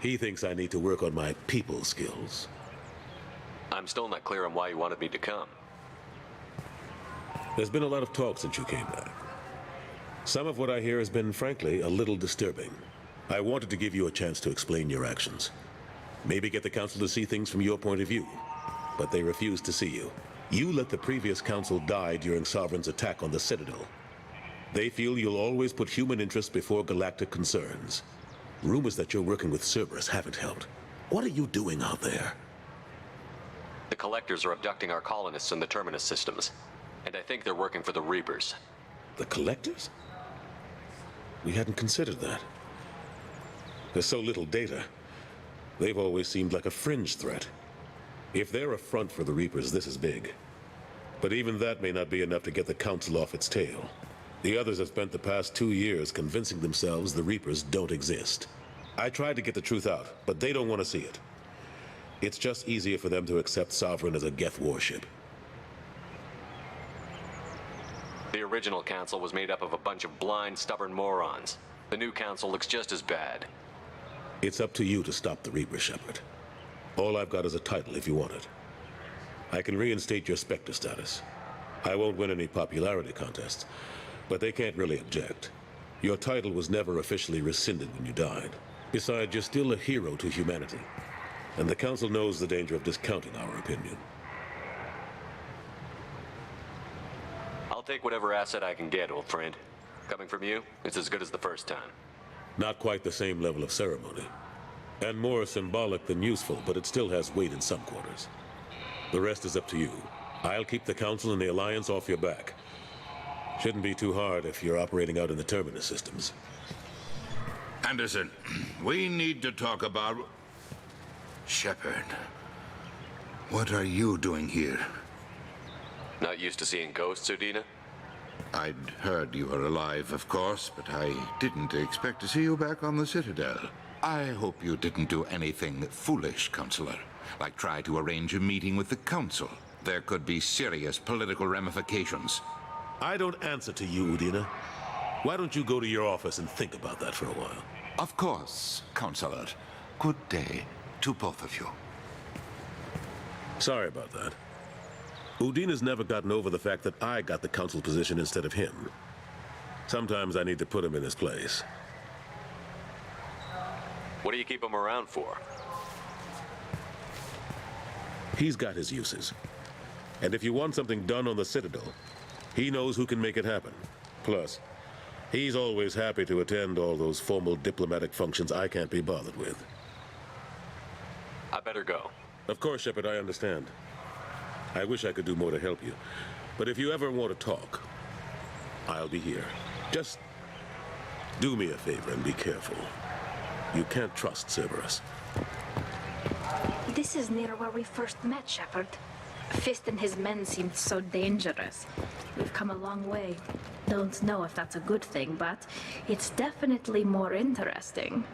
He thinks I need to work on my people skills. I'm still not clear on why you wanted me to come. There's been a lot of talk since you came back. Some of what I hear has been, frankly, a little disturbing. I wanted to give you a chance to explain your actions. Maybe get the Council to see things from your point of view. But they refused to see you. You let the previous Council die during Sovereign's attack on the Citadel. They feel you'll always put human interests before galactic concerns. Rumors that you're working with Cerberus haven't helped. What are you doing out there? The Collectors are abducting our colonists in the Terminus systems. And I think they're working for the Reapers. The Collectors? We hadn't considered that. There's so little data. They've always seemed like a fringe threat. If they're a front for the Reapers, this is big. But even that may not be enough to get the Council off its tail. The others have spent the past 2 years convincing themselves the Reapers don't exist. I tried to get the truth out, but they don't want to see it. It's just easier for them to accept Sovereign as a Geth warship. The original Council was made up of a bunch of blind, stubborn morons. The new Council looks just as bad. It's up to you to stop the Reaper, Shepard. All I've got is a title if you want it. I can reinstate your Spectre status. I won't win any popularity contests, but they can't really object. Your title was never officially rescinded when you died. Besides, you're still a hero to humanity. And the Council knows the danger of discounting our opinion. I'll take whatever asset I can get, old friend. Coming from you, it's as good as the first time. Not quite the same level of ceremony. And more symbolic than useful, but it still has weight in some quarters. The rest is up to you. I'll keep the Council and the Alliance off your back. Shouldn't be too hard if you're operating out in the Terminus systems. Anderson, we need to talk about... Shepard. What are you doing here? Not used to seeing ghosts, Udina? I'd heard you were alive, of course, but I didn't expect to see you back on the Citadel. I hope you didn't do anything foolish, Counselor, like try to arrange a meeting with the Council. There could be serious political ramifications. I don't answer to you, Udina. Why don't you go to your office and think about that for a while? Of course, Counselor. Good day to both of you. Sorry about that. Udina's never gotten over the fact that I got the Council position instead of him. Sometimes I need to put him in his place. What do you keep him around for? He's got his uses. And if you want something done on the Citadel, he knows who can make it happen. Plus, he's always happy to attend all those formal diplomatic functions I can't be bothered with. I better go. Of course, Shepard, I understand. I wish I could do more to help you. But if you ever want to talk, I'll be here. Just do me a favor and be careful. You can't trust Cerberus. This is near where we first met, Shepard. Fist and his men seemed so dangerous. We've come a long way. Don't know if that's a good thing, but it's definitely more interesting.